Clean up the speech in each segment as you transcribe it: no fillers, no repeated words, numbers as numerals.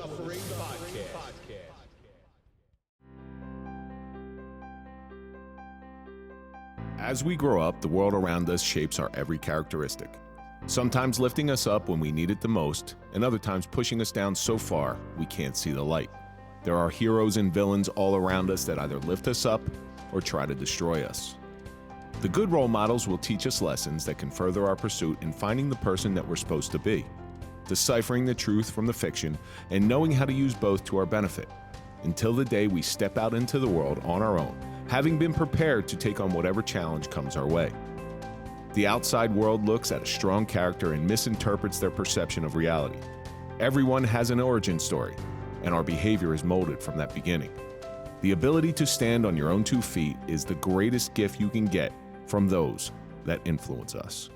Rediscovering Podcast. As we grow up, the world around us shapes our every characteristic. Sometimes lifting us up when we need it the most, and other times pushing us down so far we can't see the light. There are heroes and villains all around us that either lift us up or try to destroy us. The good role models will teach us lessons that can further our pursuit in finding the person that we're supposed to be, deciphering the truth from the fiction, and knowing how to use both to our benefit, until the day we step out into the world on our own, having been prepared to take on whatever challenge comes our way. The outside world looks at a strong character and misinterprets their perception of reality. Everyone has an origin story, and our behavior is molded from that beginning. The ability to stand on your own 2 feet is the greatest gift you can get from those that influence us.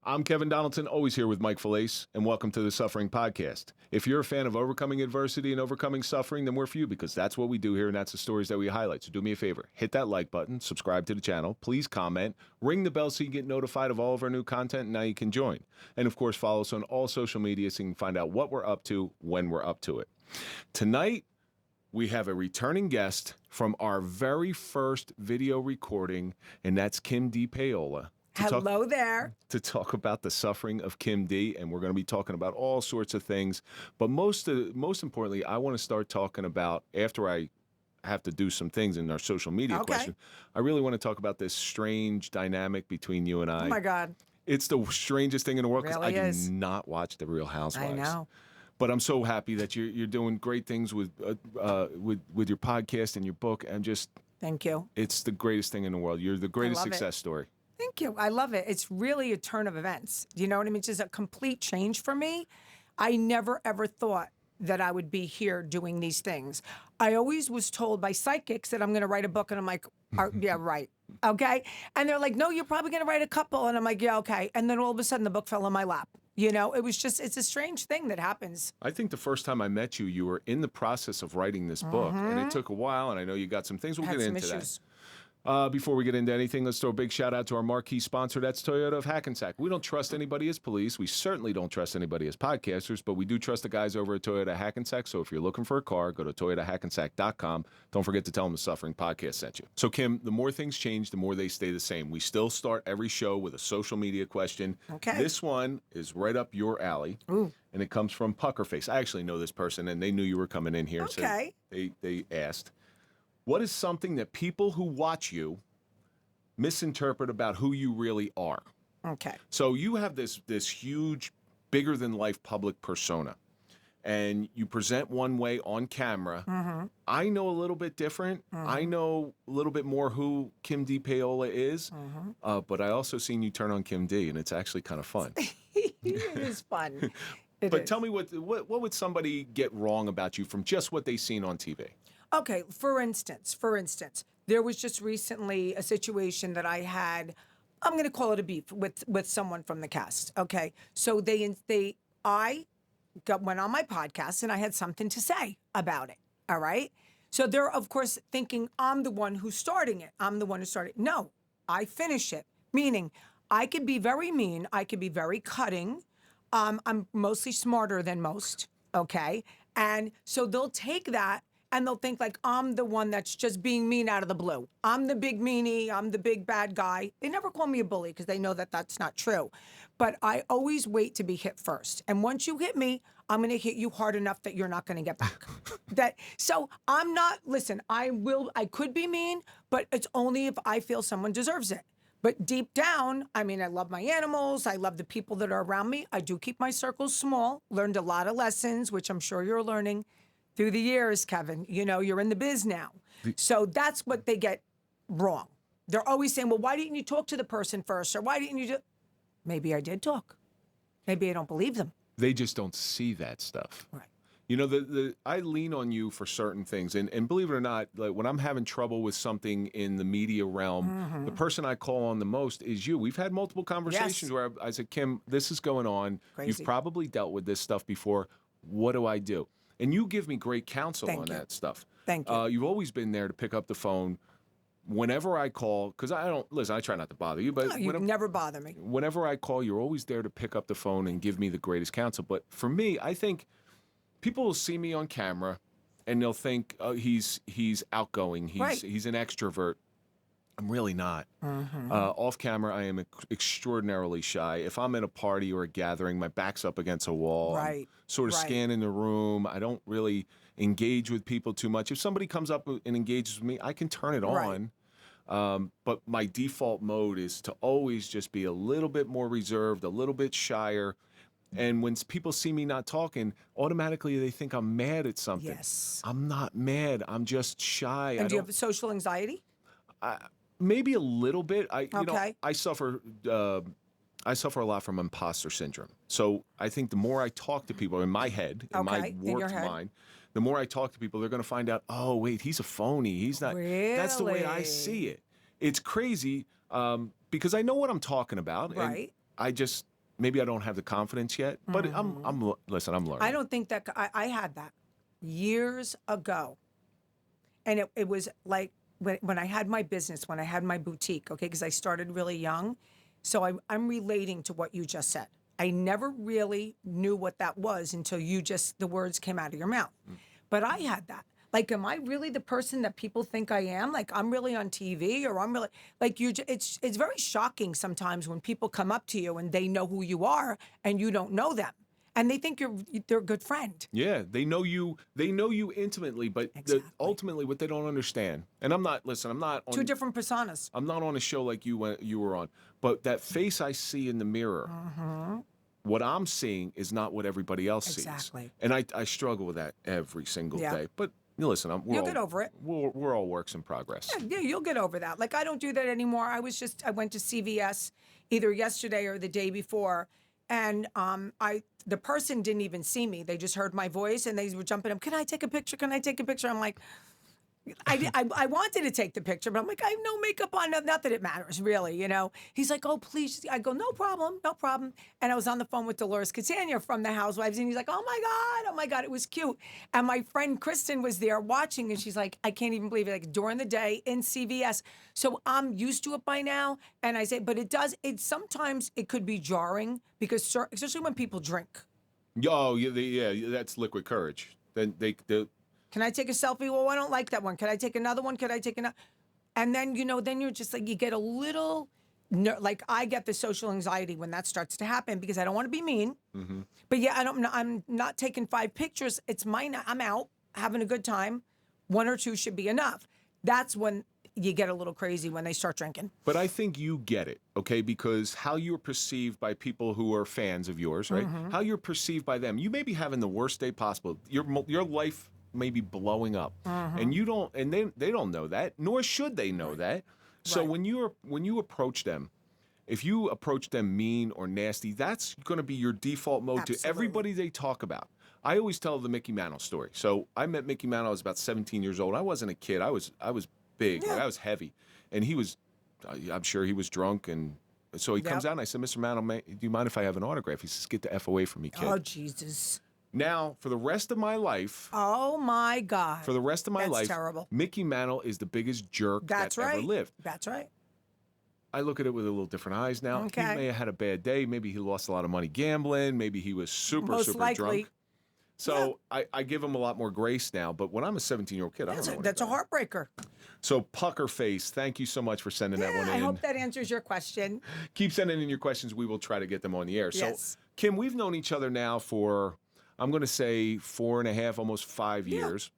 I'm Kevin Donaldson, always here with Mike Felice, and welcome to the Suffering Podcast. If you're a fan of overcoming adversity and overcoming suffering, then we're for you, because that's what we do here, and that's the stories that we highlight. So do me a favor, hit that like button, subscribe to the channel, please comment, ring the bell so you get notified of all of our new content, and now you can join. And of course, follow us on all social media so you can find out what we're up to when we're up to it. Tonight, we have a returning guest from our very first video recording, and that's Kim DePaola. Hello there. To talk about the suffering of Kim D, and we're going to be talking about all sorts of things. But most importantly, I want to start talking about, after I have to do some things in our social media question, I really want to talk about this strange dynamic between you and I. Oh my God. It's the strangest thing in the world, because Really I is. do not watch The Real Housewives. I know. But I'm so happy that you're doing great things with your podcast and your book. And just Thank you. it's the greatest thing in the world. You're the greatest love it. success story. Thank you. I love it. It's really a turn of events. Do you know what I mean? It's just a complete change for me. I never, ever thought that I would be here doing these things. I always was told by psychics that I'm going to write a book, and I'm like, yeah, right. Okay. And they're like, no, you're probably going to write a couple. And I'm like, yeah, okay. And then all of a sudden the book fell in my lap. You know, it's a strange thing that happens. I think the first time I met you, you were in the process of writing this book, and it took a while, and I know you got some things. We'll Had get some into issues. that. Before we get into anything, let's throw a big shout out to our marquee sponsor. That's Toyota of Hackensack. We don't trust anybody as police. We certainly don't trust anybody as podcasters, but we do trust the guys over at Toyota Hackensack. So if you're looking for a car, go to toyotahackensack.com. Don't forget to tell them the Suffering Podcast sent you. So Kim, the more things change, the more they stay the same. We still start every show with a social media question. Okay. This one is right up your alley. Ooh. And it comes from Puckerface. I actually know this person, and they knew you were coming in here. Okay. So they asked, what is something that people who watch you misinterpret about who you really are? Okay. So you have this huge, bigger than life public persona, and you present one way on camera. I know a little bit different. I know a little bit more who Kim DePaola is, but I also seen you turn on Kim D, and it's actually kind of fun. It is fun. But tell me, what would somebody get wrong about you from just what they seen on TV? Okay, for instance, there was just recently a situation that I had, I'm going to call it a beef with someone from the cast. Okay, so I went on my podcast and I had something to say about it. All right, so they're of course thinking I'm the one who's starting it. I'm the one who started. No, I finish it. Meaning, I could be very mean. I could be very cutting. I'm mostly smarter than most. Okay, and so they'll take that. And they'll think like I'm the one that's just being mean out of the blue. I'm the big meanie. I'm the big bad guy. They never call me a bully because they know that that's not true. But I always wait to be hit first. And once you hit me, I'm going to hit you hard enough that you're not going to get back. So I'm not, listen, I could be mean, but it's only if I feel someone deserves it. But deep down, I mean, I love my animals. I love the people that are around me. I do keep my circles small. Learned a lot of lessons, which I'm sure you're learning through the years, Kevin. You know, you're in the biz now. So that's what they get wrong. They're always saying, well, why didn't you talk to the person first? Or why didn't you do... Maybe I did talk. Maybe I don't believe them. They just don't see that stuff. Right. You know, I lean on you for certain things. And believe it or not, like when I'm having trouble with something in the media realm, the person I call on the most is you. We've had multiple conversations where I said, Kim, this is going on. Crazy. You've probably dealt with this stuff before. What do I do? And you give me great counsel on that stuff. Thank you. You've always been there to pick up the phone whenever I call, because I try not to bother you, but No, you never bother me. Whenever I call, you're always there to pick up the phone and give me the greatest counsel. But for me, I think people will see me on camera, and they'll think, oh, he's outgoing, he's an extrovert. I'm really not. Off camera, I am extraordinarily shy. If I'm at a party or a gathering, my back's up against a wall. I'm sort of scanning the room. I don't really engage with people too much. If somebody comes up and engages with me, I can turn it on. But my default mode is to always just be a little bit more reserved, a little bit shyer. And when people see me not talking, automatically they think I'm mad at something. Yes. I'm not mad. I'm just shy. And do you have social anxiety? Maybe a little bit. I suffer a lot from imposter syndrome. So I think the more I talk to people in my head, in my warped mind, the more I talk to people, they're going to find out, oh, wait, he's a phony. He's not. Really? That's the way I see it. It's crazy because I know what I'm talking about. Right. And I just, maybe I don't have the confidence yet, but I'm learning. I don't think that, I had that years ago. And it was like, when I had my business, when I had my boutique, okay, because I started really young. So I'm relating to what you just said. I never really knew what that was until the words came out of your mouth. But I had that. Like, am I really the person that people think I am? Like, I'm really on TV, or I'm really, like, it's very shocking sometimes when people come up to you and they know who you are and you don't know them. And they think they're a good friend. Yeah, they know you intimately, but ultimately what they don't understand. And I'm not on two different personas. I'm not on a show like you were on, but that face I see in the mirror, what I'm seeing is not what everybody else sees. Exactly. And I struggle with that every single day. But listen, you'll get over it. We're all works in progress. Yeah, you'll get over that. Like, I don't do that anymore. I went to CVS either yesterday or the day before, and the person didn't even see me. They just heard my voice, and they were jumping up. Can I take a picture? Can I take a picture? I'm like, I wanted to take the picture, but I'm like, I have no makeup on. Not that it matters, really, you know. He's like, oh, please. I go, no problem. And I was on the phone with Dolores Catania from the Housewives, and he's like, oh my God, it was cute. And my friend Kristen was there watching, and she's like, I can't even believe it. Like, during the day in CVS. So I'm used to it by now. And I say, but sometimes it could be jarring because, especially when people drink. Oh, yeah, that's liquid courage. Then they can I take a selfie? Well, I don't like that one. Can I take another one? Could I take another? And then, then you're just like, you get a little, like, I get the social anxiety when that starts to happen because I don't want to be mean. But yeah, I'm not taking 5 pictures. It's mine. I'm out having a good time. 1 or 2 should be enough. That's when you get a little crazy, when they start drinking. But I think you get it, okay? Because how you're perceived by people who are fans of yours, right? How you're perceived by them. You may be having the worst day possible. Your life may be blowing up, and you don't, and they don't know that, nor should they know that. So when you approach them, if you approach them mean or nasty, that's going to be your default mode to everybody they talk about. I always tell the Mickey Mantle story. So I met Mickey Mantle. I was about 17 years old. I wasn't a kid. I was big. Like, I was heavy, and he was. I'm sure he was drunk, and so he comes out, and I said, Mr. Mantle, do you mind if I have an autograph? He says, get the F away from me, kid. Oh, Jesus. Now, for the rest of my life... Oh, my God. For the rest of my life, terrible. Mickey Mantle is the biggest jerk that ever lived. That's right. I look at it with a little different eyes now. Okay. He may have had a bad day. Maybe he lost a lot of money gambling. Maybe he was super drunk. So I give him a lot more grace now. But when I'm a 17-year-old kid, I don't know. That's a heartbreaker. So Pucker Face, thank you so much for sending that one in. I hope that answers your question. Keep sending in your questions. We will try to get them on the air. Yes. So, Kim, we've known each other now for... I'm going to say 4.5, almost 5 years.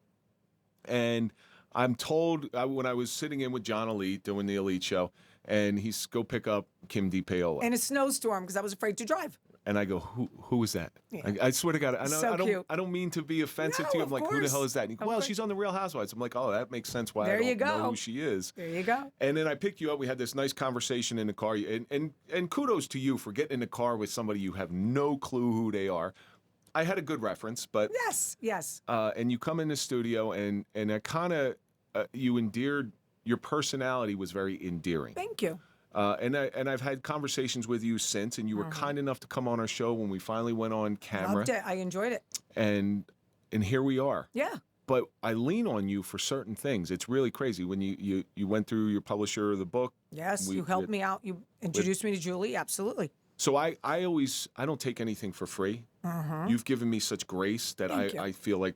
And I'm told when I was sitting in with John Elite doing the Elite Show, and he's go pick up Kim DePaola. In a snowstorm because I was afraid to drive. And I go, who is that? Yeah. I swear to God, I don't mean to be offensive to you. I'm like, who the hell is that? And he goes, well, she's on the Real Housewives. I'm like, oh, that makes sense why I don't know who she is. There you go. And then I picked you up. We had this nice conversation in the car. And kudos to you for getting in the car with somebody you have no clue who they are. I had a good reference, but yes. And you come in the studio, and I kind of you endeared. Your personality was very endearing. Thank you. And I've had conversations with you since, and you were kind enough to come on our show when we finally went on camera. Loved it. I enjoyed it. And here we are. Yeah. But I lean on you for certain things. It's really crazy when you went through your publisher of the book. Yes, you helped me out. You introduced me to Julie. Absolutely. So I don't take anything for free. You've given me such grace that Thank you. I feel like,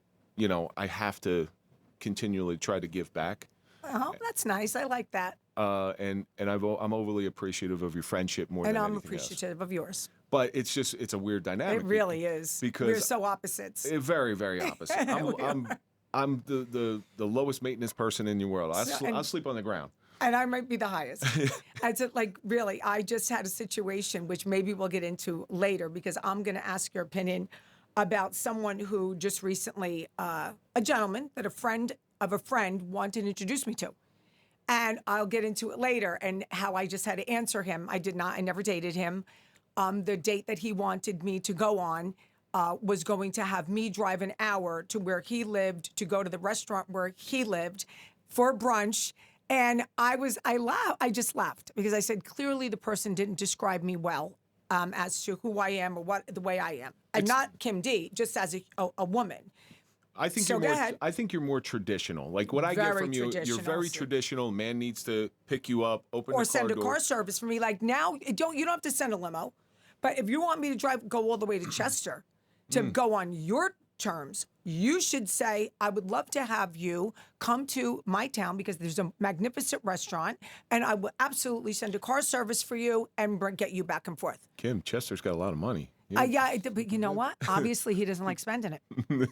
I have to continually try to give back. Oh, that's nice. I like that. And I'm overly appreciative of your friendship more And than I'm anything else. appreciative of yours. But it's a weird dynamic. It really is. Because we're so opposites. Very, very opposite. I'm the lowest maintenance person in your world. I'll sleep on the ground. And I might be the highest. I said, really, I just had a situation, which maybe we'll get into later, because I'm going to ask your opinion about someone who just recently, a gentleman that a friend of a friend wanted to introduce me to. And I'll get into it later and how I just had to answer him. I never dated him. The date that he wanted me to go on was going to have me drive an hour to where he lived to go to the restaurant where he lived for brunch. And I just laughed because I said, clearly the person didn't describe me well as to who I am or the way I am. I'm not Kim D, just as a woman. I think So you're go more. ahead. I think you're more traditional. Like what I get Very from you, you're traditional, very see. traditional. Man needs to pick you up, open Or the car send a door. car service for me. Like now, you don't have to send a limo. But if you want me to go all the way to Chester to go on your terms, you should say, I would love to have you come to my town because there's a magnificent restaurant and I will absolutely send a car service for you and get you back and forth. Kim, Chester's got a lot of money. But you know what? Obviously, he doesn't like spending it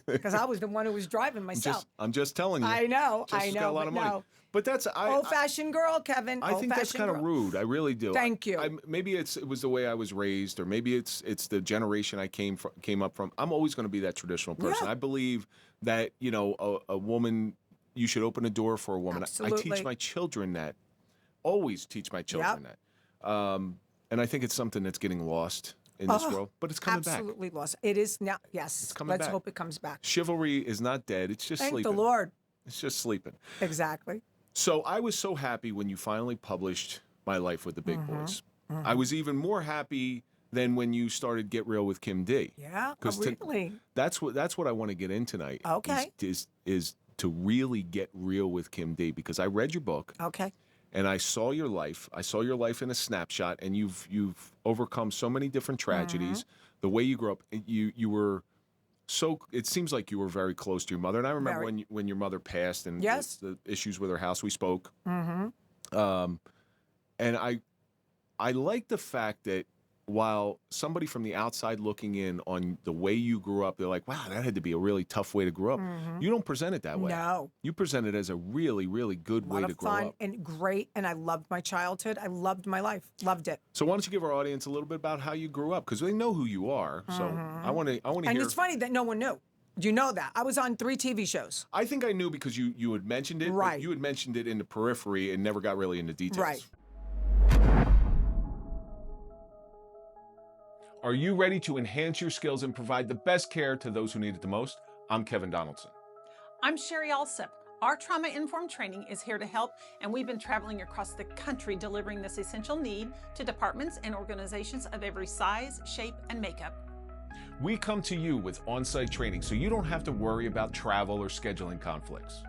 because I was the one who was driving myself. I'm just telling you. I know. Chester's got a lot of money. No. But that's Old-fashioned girl, Kevin. I think that's kind of rude. I really do. Thank you. Maybe it was the way I was raised, or maybe it's the generation I came up from. I'm always going to be that traditional person. Yeah. I believe that a woman, you should open a door for a woman. I Absolutely. teach my children that. Always teach my children that. And I think it's something that's getting lost in this world, but it's coming back. Absolutely lost. It is now. Yes. It's coming Let's back. hope it comes back. Chivalry is not dead. It's just Thank sleeping. the Lord. It's just sleeping. Exactly. So I was so happy when you finally published My Life with the Big Boys. I was even more happy than when you started Get Real with Kim D. Yeah. Really. That's what I want to get in tonight. Okay. Is to really get real with Kim D, because I read your book. Okay. And I saw your life. I saw your life in a snapshot, and you've overcome so many different tragedies. The way you grew up, you were so. It seems like you were very close to your mother. And I remember when your mother passed, and Yes. the issues with her house. We spoke. And I like the fact that while somebody from the outside looking in on the way you grew up, they're like, wow, that had to be a really tough way to grow up. You don't present it that way. No. You present it as a really, really good way to grow fun up. and great, and I loved my childhood. I loved my life. Loved it. So why don't you give our audience a little bit about how you grew up? Because they know who you are. So I want to And hear. it's funny that no one knew. You know that. I was on 3 TV shows. I think I knew because you had mentioned it. But Right. you had mentioned it in the periphery and never got really into details. Right. Are you ready to enhance your skills and provide the best care to those who need it the most? I'm Kevin Donaldson. I'm Sherry Alsip. Our trauma-informed training is here to help, and we've been traveling across the country delivering this essential need to departments and organizations of every size, shape, and makeup. We come to you with on-site training so you don't have to worry about travel or scheduling conflicts.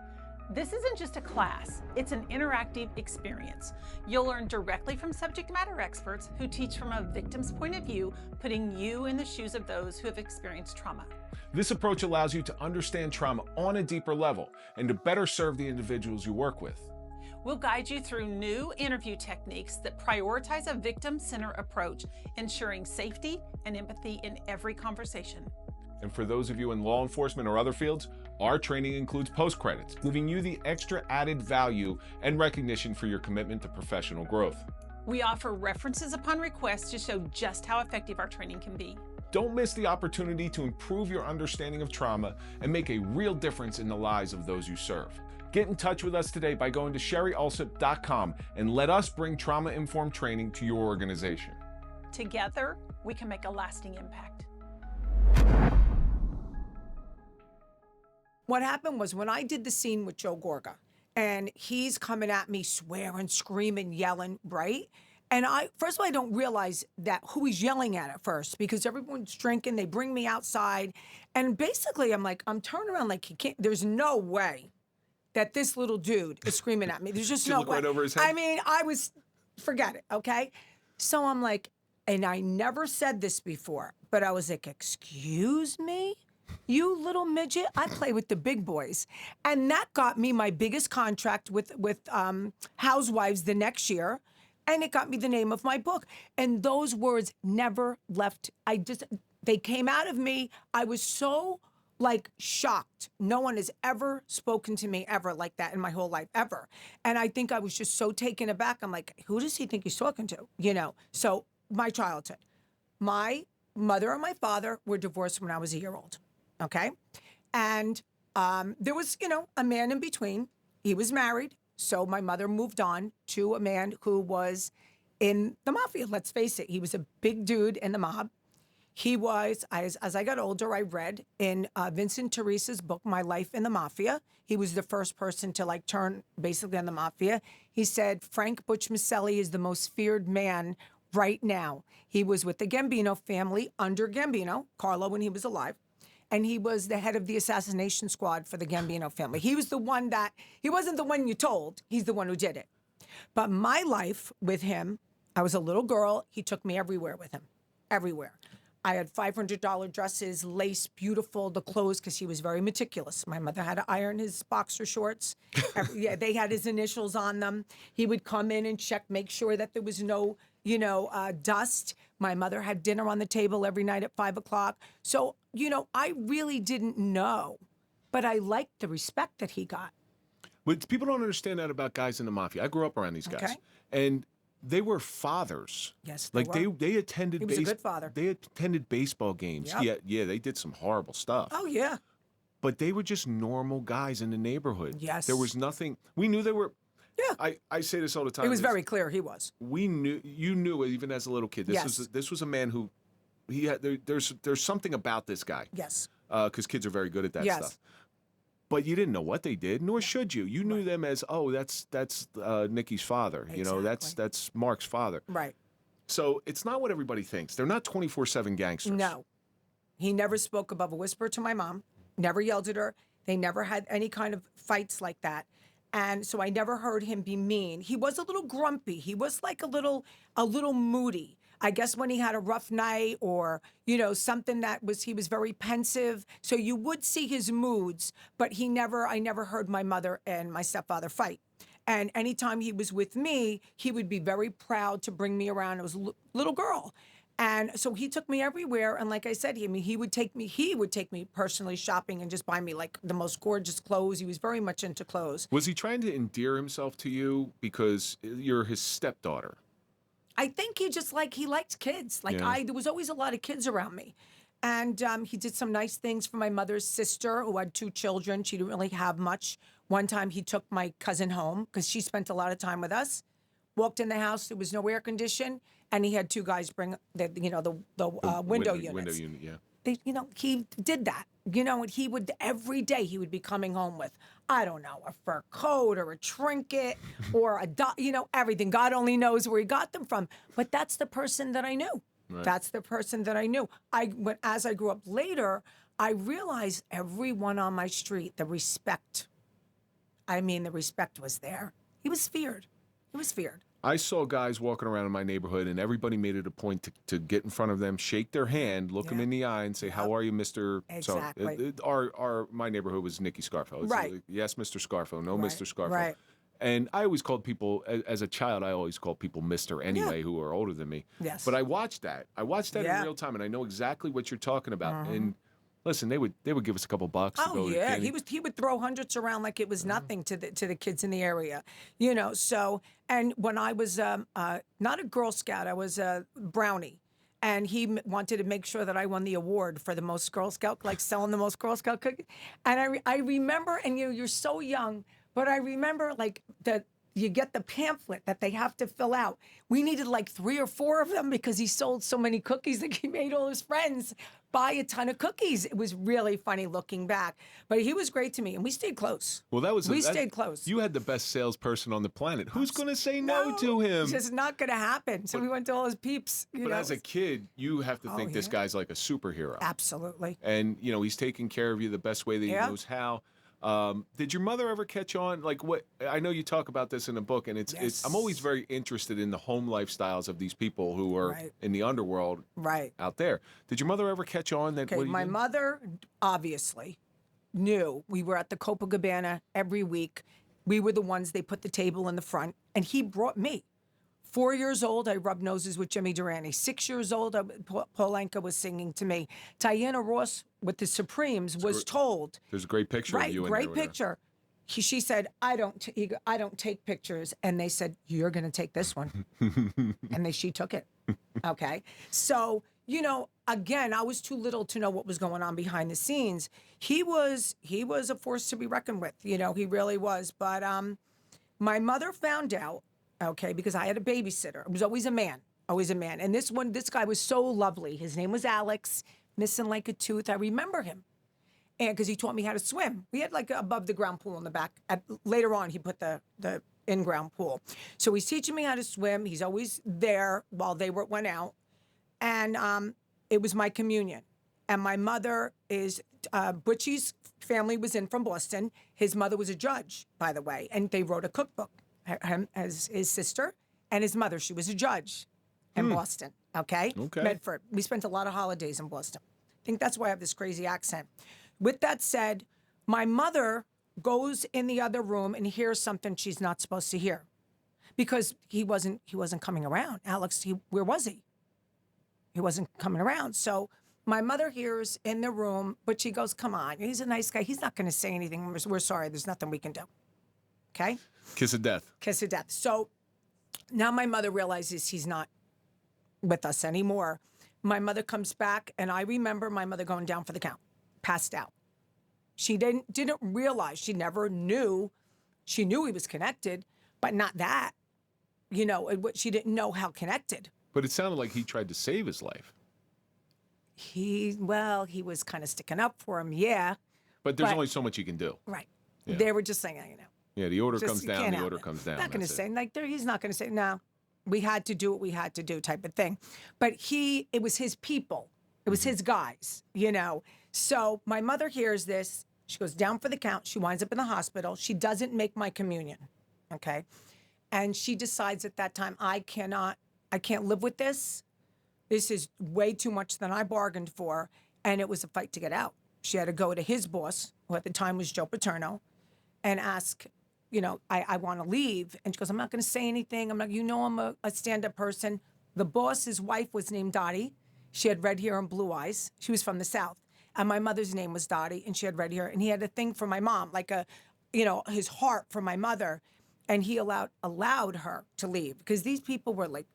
This isn't just a class, it's an interactive experience. You'll learn directly from subject matter experts who teach from a victim's point of view, putting you in the shoes of those who have experienced trauma. This approach allows you to understand trauma on a deeper level and to better serve the individuals you work with. We'll guide you through new interview techniques that prioritize a victim-centered approach, ensuring safety and empathy in every conversation. And for those of you in law enforcement or other fields, our training includes post-credits, giving you the extra added value and recognition for your commitment to professional growth. We offer references upon request to show just how effective our training can be. Don't miss the opportunity to improve your understanding of trauma and make a real difference in the lives of those you serve. Get in touch with us today by going to sherryalsip.com and let us bring trauma-informed training to your organization. Together, we can make a lasting impact. What happened was when I did the scene with Joe Gorga, and he's coming at me swearing, screaming, yelling, right? And first of all, I don't realize that who he's yelling at first because everyone's drinking. They bring me outside. And basically, I'm turning around like he can't, there's no way that this little dude is screaming at me. There's just Did you no look way. right over his head? I mean, forget it, okay? So I'm like, And I never said this before, but I was like, excuse me? You little midget, I play with the big boys. And that got me my biggest contract with Housewives the next year. And it got me the name of my book. And those words never left. They came out of me. I was so like shocked. No one has ever spoken to me ever like that in my whole life, ever. And I think I was just so taken aback. I'm like, who does he think he's talking to? You know, so my childhood. My mother and my father were divorced when I was a year old. Okay. And there was, you know, a man in between. He was married. So my mother moved on to a man who was in the mafia. Let's face it. He was a big dude in the mob. He was, as I got older, I read in Vincent Teresa's book, My Life in the Mafia. He was the first person to like turn basically on the mafia. He said, Frank Butch Maselli is the most feared man right now. He was with the Gambino family under Gambino, Carlo, when he was alive. And he was the head of the assassination squad for the Gambino family. He was the one he wasn't the one you told. He's the one who did it. But my life with him, I was a little girl. He took me everywhere with him, everywhere. I had $500 dresses, lace, beautiful, the clothes, because he was very meticulous. My mother had to iron his boxer shorts. Yeah, they had his initials on them. He would come in and check, make sure that there was no, dust. My mother had dinner on the table every night at 5 o'clock. So, I really didn't know, but I liked the respect that he got. But people don't understand that about guys in the mafia. I grew up around these guys. And they were fathers. Yes, they were. They attended. He was a good father. They attended baseball games. Yep. Yeah, they did some horrible stuff. Oh yeah. But they were just normal guys in the neighborhood. Yes. There was nothing. We knew they were. Yeah. I say this all the time. It was very clear he was. We knew. You knew even as a little kid. This was a man who, he had. There's something about this guy. Yes. Because kids are very good at that stuff. But you didn't know what they did, nor should you. You knew them as, that's Nikki's father. Exactly. That's Mark's father. Right. So it's not what everybody thinks. They're not 24/7 gangsters. No. He never spoke above a whisper to my mom, never yelled at her. They never had any kind of fights like that. And so I never heard him be mean. He was a little grumpy. He was like a little moody. I guess when he had a rough night or, something he was very pensive. So you would see his moods, but I never heard my mother and my stepfather fight. And anytime he was with me, he would be very proud to bring me around. I was a little girl. And so he took me everywhere. And like I said, he would take me personally shopping and just buy me like the most gorgeous clothes. He was very much into clothes. Was he trying to endear himself to you because you're his stepdaughter? I think he liked kids. There was always a lot of kids around me. And he did some nice things for my mother's sister who had 2 children. She didn't really have much. One time he took my cousin home because she spent a lot of time with us. Walked in the house, there was no air condition, and he had 2 guys bring the window units. Window unit, yeah. He did that. And he would, every day he would be coming home with, I don't know, a fur coat or a trinket or everything. God only knows where he got them from. But that's the person that I knew. Right. That's the person that I knew. As I grew up later, I realized everyone on my street, the respect. The respect was there. He was feared. He was feared. I saw guys walking around in my neighborhood, and everybody made it a point to get in front of them, shake their hand, look them in the eye, and say, "How are you, Mr." Exactly. So, my neighborhood was Nicky Scarfo. Right. Yes, Mr. Scarfo. No, right. Mr. Scarfo. Right. And I always called people, as a child, I always called people Mr. anyway, who are older than me. Yes. But I watched that. In real time, and I know exactly what you're talking about. And listen, they would give us a couple bucks. To go to yeah, he would throw hundreds around like it was nothing to the kids in the area, So, and when I was not a Girl Scout, I was a Brownie, and he wanted to make sure that I won the award for the most Girl Scout, like selling the most Girl Scout cookies. And I remember, and you're so young, but I remember you get the pamphlet that they have to fill out. We needed like 3 or 4 of them because he sold so many cookies that he made all his friends buy a ton of cookies. It was really funny looking back. But he was great to me, and we stayed close. Well, we stayed close. You had the best salesperson on the planet. Who's going to say no to him? It's just not going to happen. So we went to all his peeps. But as a kid, you have to think this guy's like a superhero. Absolutely. And, he's taking care of you the best way that he knows how. Did your mother ever catch on? Like what? I know you talk about this in the book, and it's I'm always very interested in the home lifestyles of these people who are in the underworld out there. Did your mother ever catch on that? Okay, my mother obviously knew. We were at the Copacabana every week. We were the ones, they put the table in the front, and he brought me. 4 years old, I rubbed noses with Jimmy Durante. 6 years old, Paul Anka was singing to me. Diana Ross with the Supremes was told. There's a great picture of you in great there with her. picture. She said, I don't take pictures. And they said, you're going to take this one. And she took it. Okay. So, you know, again, I was too little to know what was going on behind the scenes. He was a force to be reckoned with. You know, he really was. But my mother found out, okay, because I had a babysitter. It was always a man. And this guy was so lovely. His name was Alex, missing like a tooth. I remember him. And because he taught me how to swim. We had like a above the ground pool in the back. Later on, he put the in-ground pool. So he's teaching me how to swim. He's always there while they went out. And it was my communion. And my mother is, Butchie's family was in from Boston. His mother was a judge, by the way. And they wrote a cookbook. Him as his sister and his mother. She was a judge in Boston, okay? Medford. We spent a lot of holidays in Boston. I think that's why I have this crazy accent. With that said, my mother goes in the other room and hears something she's not supposed to hear because he wasn't coming around. Alex, where was he? He wasn't coming around. So my mother hears in the room, but she goes, come on, he's a nice guy. He's not going to say anything. We're sorry. There's nothing we can do. Okay? Kiss of death. Kiss of death. So now my mother realizes he's not with us anymore. My mother comes back, and I remember my mother going down for the count, passed out. She didn't realize, she never knew. She knew he was connected, but not that. You know, she didn't know how connected. But it sounded like he tried to save his life. He was kind of sticking up for him, yeah. But there's only so much you can do. Right. Yeah. They were just saying, you know. Yeah, the order comes down, the order comes down. Not going to say, he's not going to say, no, we had to do what we had to do type of thing. But it was his people. It was his guys, you know. So my mother hears this. She goes down for the count. She winds up in the hospital. She doesn't make my communion, okay? And she decides at that time, I can't live with this. This is way too much than I bargained for. And it was a fight to get out. She had to go to his boss, who at the time was Joe Paterno, and ask, you know, I want to leave. And she goes, I'm not going to say anything. I'm a stand-up person. The boss's wife was named Dottie. She had red hair and blue eyes. She was from the South. And my mother's name was Dottie, and she had red hair. And he had a thing for my mom, like his heart for my mother. And he allowed her to leave because these people were like,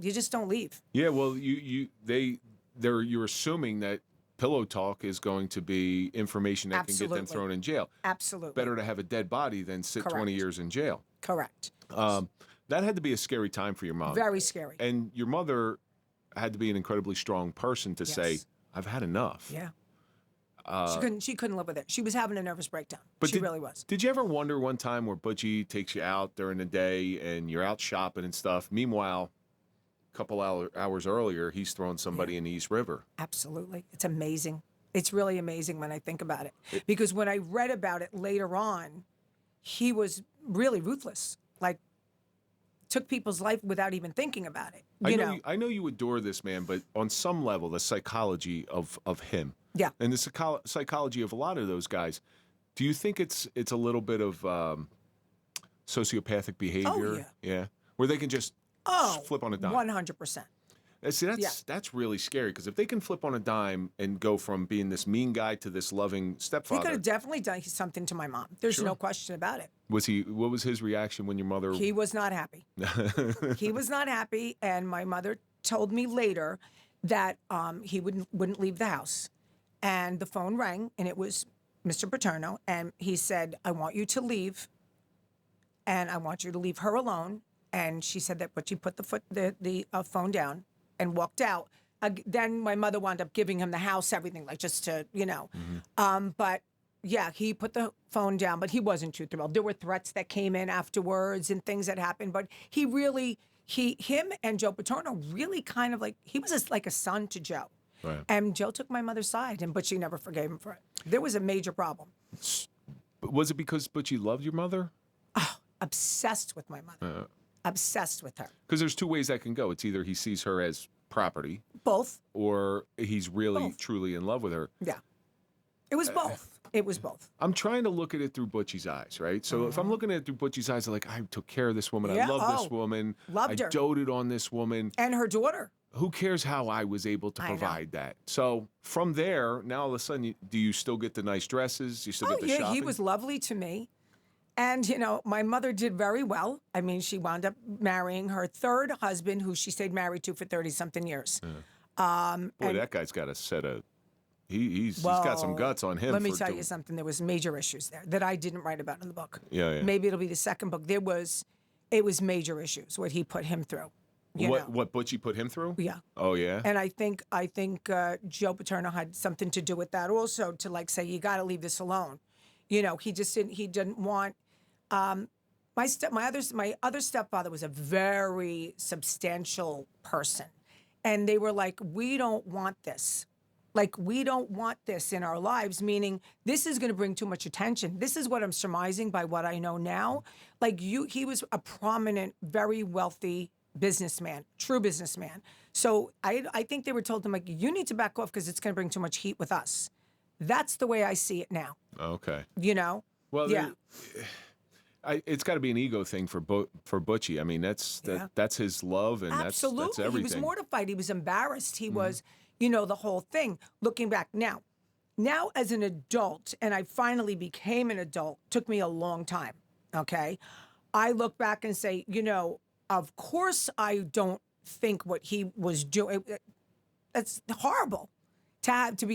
you just don't leave. Yeah, well, you're assuming that pillow talk is going to be information that can get them thrown in jail. Absolutely. Better to have a dead body than sit 20 years in jail. Correct. That had to be a scary time for your mom. Very scary. And your mother had to be an incredibly strong person to say, I've had enough. Yeah. She couldn't live with it. She was having a nervous breakdown. She really was. Did you ever wonder one time where Butchie takes you out during the day and you're out shopping and stuff? Meanwhile, a couple hours earlier, he's throwing somebody in the East River. Absolutely. It's amazing. It's really amazing when I think about it. Because when I read about it later on, he was really ruthless. Like, took people's life without even thinking about it. I know you adore this man, but on some level, the psychology of him, and the psychology of a lot of those guys, do you think it's a little bit of sociopathic behavior? Oh, yeah, where they can just flip on a dime. 100%. See, that's really scary because if they can flip on a dime and go from being this mean guy to this loving stepfather, he could have definitely done something to my mom. There's no question about it. What was his reaction when your mother? He was not happy. He was not happy, and my mother told me later that he wouldn't leave the house, and the phone rang, and it was Mr. Paterno, and he said, "I want you to leave, and I want you to leave her alone." And she said that, but she put the phone down and walked out. Then my mother wound up giving him the house, everything, like just to, but yeah, he put the phone down, but he wasn't too thrilled. There were threats that came in afterwards and things that happened, but him and Joe Paterno really kind of he was like a son to Joe. Right. And Joe took my mother's side, but she never forgave him for it. There was a major problem. Was it because Butchie loved your mother? Obsessed with my mother. Obsessed with her. Because there's two ways that can go. It's either he sees her as property, Both. or he's really, truly in love with her. Yeah. It was both. It was both. I'm trying to look at it through Butchie's eyes, right? So if I'm looking at it through Butchie's eyes, I'm like, I took care of this woman. Yeah. I love this woman. Loved her. I doted on this woman. And her daughter. Who cares how I was able to I know. provide that? So from there, now all of a sudden, do you still get the nice dresses? You still get the shopping? He was lovely to me. And, you know, my mother did very well. I mean, she wound up marrying her third husband, who she stayed married to for 30-something years. Boy, that guy's got a set of... He's got some guts on him. Let me tell you something. There was major issues there that I didn't write about in the book. Yeah. Maybe it'll be the second book. It was major issues, what he put him through. What Butchie put him through? Yeah. Oh, yeah? And I think Joe Paterno had something to do with that also, to like say, you got to leave this alone. You know, he didn't want... my other stepfather was a very substantial person. And they were like, we don't want this. Like, we don't want this in our lives, meaning this is going to bring too much attention. This is what I'm surmising by what I know now. Like, he was a prominent, very wealthy businessman, true businessman. So I think they were told him, like, you need to back off because it's going to bring too much heat with us. That's the way I see it now. Okay. You know? Well, yeah. It's got to be an ego thing for Butchie. I mean, that's his love, and Absolutely. that's everything. He was mortified. He was embarrassed. He was, you know, the whole thing. Looking back now as an adult, and I finally became an adult, took me a long time, okay? I look back and say, you know, of course I don't think what he was doing. It's horrible. To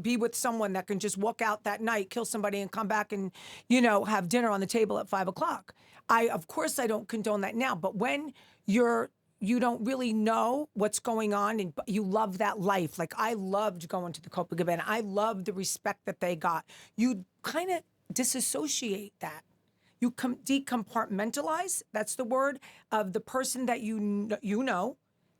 be with someone that can just walk out that night, kill somebody, and come back and, you know, have dinner on the table at 5 o'clock. Of course I don't condone that now, but when you don't really know what's going on and you love that life. Like, I loved going to the Copacabana. I loved the respect that they got. You kind of disassociate that. You decompartmentalize, that's the word, of the person that you know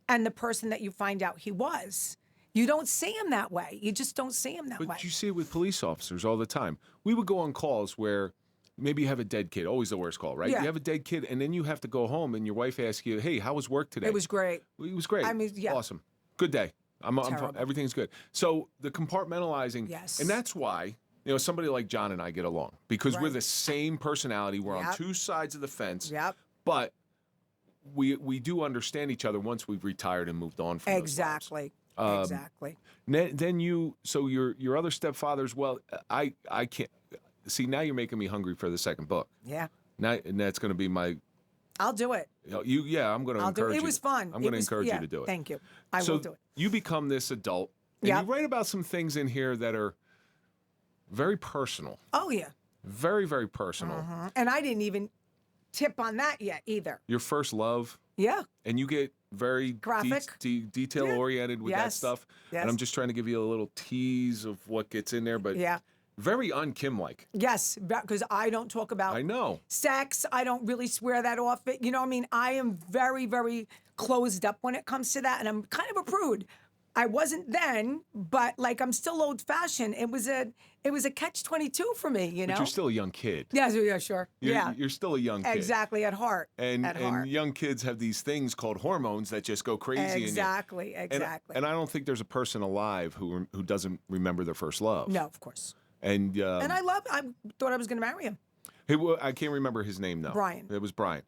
and the person that you find out he was. You don't see him that way. You just don't see him that way. But you see it with police officers all the time. We would go on calls where maybe you have a dead kid, always the worst call, right? Yeah. You have a dead kid, and then you have to go home, and your wife asks you, hey, how was work today? It was great. It was great. I mean, yeah. Awesome. Good day. Terrible. Everything's good. So the compartmentalizing, Yes. and that's why, you know, somebody like John and I get along, because we're Right. the same personality. We're on Yep. two sides of the fence, Yep. but we do understand each other once we've retired and moved on from those lives. Exactly. Exactly. Then your other stepfathers. Well, I can't see now. You're making me hungry for the second book. Yeah. Now, and that's going to be my. I'll do it. I'm going to I'll do encourage it. you. It was fun. I'm going to encourage you to do it. Thank you. I So will do it. you become this adult, and Yep. you write about some things in here that are very personal. Oh, yeah. Very, very personal. And I didn't even tip on that yet either. Your first love, Yeah. and you get very Graphic. detail oriented with that Yes. stuff. Yes. And I'm just trying to give you a little tease of what gets in there, but Yeah. very un-Kim like. Yes, because I don't talk about I know. sex. I don't really swear that off. You know, I mean, I am very, very closed up when it comes to that, and I'm kind of a prude. I wasn't then, but like I'm still old-fashioned. It was a catch-22 for me, you know. But you're still a young kid. Yeah, sure. You're still a young kid. Exactly, at heart. And at heart. young kids have these things called hormones that just go crazy. Exactly, exactly. And I don't think there's a person alive who doesn't remember their first love. No, of course. And I thought I was going to marry him. I can't remember his name though. Brian. It was Brian.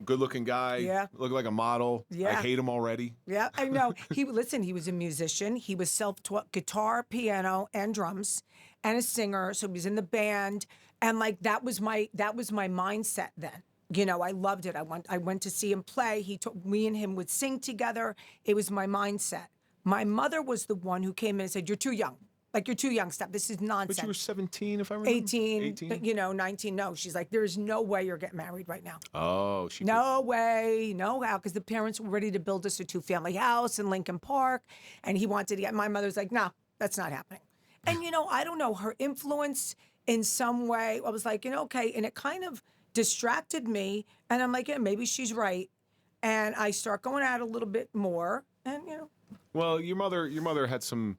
Good-looking guy. Yeah. Looked like a model. I Yeah. hate him already. Yeah, I know. He was a musician. He was self-taught guitar, piano, and drums, and a singer. So he was in the band, and like that was my mindset then. You know, I loved it. I went to see him play. Me and him would sing together. It was my mindset. My mother was the one who came in and said, "You're too young. Like, you're too young. Stop. This is nonsense." But you were 17, if I remember. 18, you know, 19. No, she's like, "There's no way you're getting married right now. Oh, No way, no how," because the parents were ready to build us a 2-family house in Lincoln Park, and he wanted to get. My mother's like, "No, that's not happening." And you know, I don't know, her influence in some way. I was like, you know, okay, and it kind of distracted me, and I'm like, yeah, maybe she's right, and I start going out a little bit more, and you know. Well, your mother had some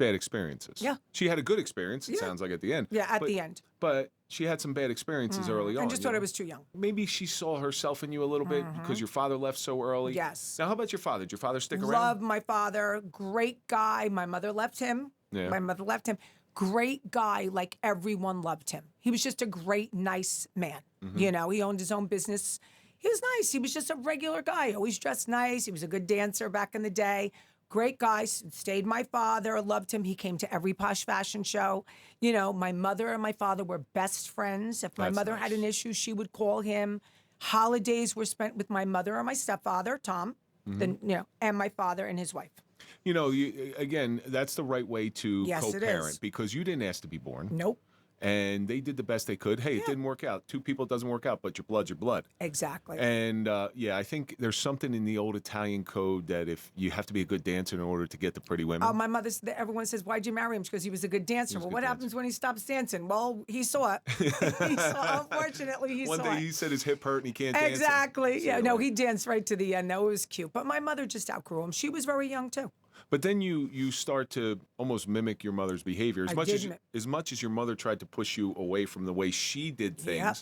bad experiences. Yeah. She had a good experience, it sounds like, at the end. Yeah, at the end. But she had some bad experiences early on. I just thought I was too young. Maybe she saw herself in you a little bit because your father left so early. Yes. Now, how about your father? Did your father stick around? Love my father. Great guy. My mother left him. Yeah. My mother left him. Great guy. Like everyone loved him. He was just a great, nice man. You know, he owned his own business. He was nice. He was just a regular guy. Always dressed nice. He was a good dancer back in the day. Great guy, stayed my father, loved him. He came to every posh fashion show. You know, my mother and my father were best friends. If my That's mother nice. had an issue, she would call him. Holidays were spent with my mother and my stepfather, Tom, then, you know, and my father and his wife. You know, again, that's the right way to Yes, it co-parent is. because you didn't ask to be born. Nope. And they did the best they could. Hey, it didn't work out. Two people doesn't work out, but your blood's your blood. Exactly. And yeah, I think there's something in the old Italian code that if you have to be a good dancer in order to get the pretty women. My everyone says, why'd you marry him? Because he was a good dancer. Well, what happens when he stops dancing? Well, he saw it. Unfortunately, he One saw day it. he said his hip hurt and he can't dance. Exactly. So Yeah, you're no, like- he danced right to the end. No, it was cute. But my mother just outgrew him. She was very young, too. But then you start to almost mimic your mother's behavior. I did As much as your mother tried to push you away from the way she did things, Yep.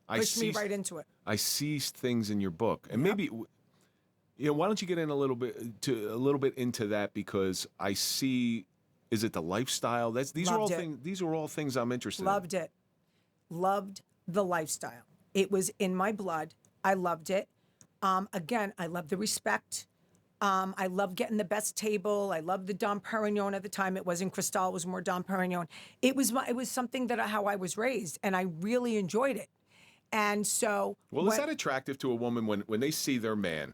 I Pushed me see right into it. I see things in your book. And maybe why don't you get in a little bit into that because I see is it the lifestyle? These are all things I'm interested in. Loved it. Loved the lifestyle. It was in my blood. I loved it. Again, I love the respect. I love getting the best table. I love the Dom Perignon at the time. It wasn't Cristal, it was more Dom Perignon. It was something that how I was raised, and I really enjoyed it. And so, Well, is that attractive to a woman when they see their man?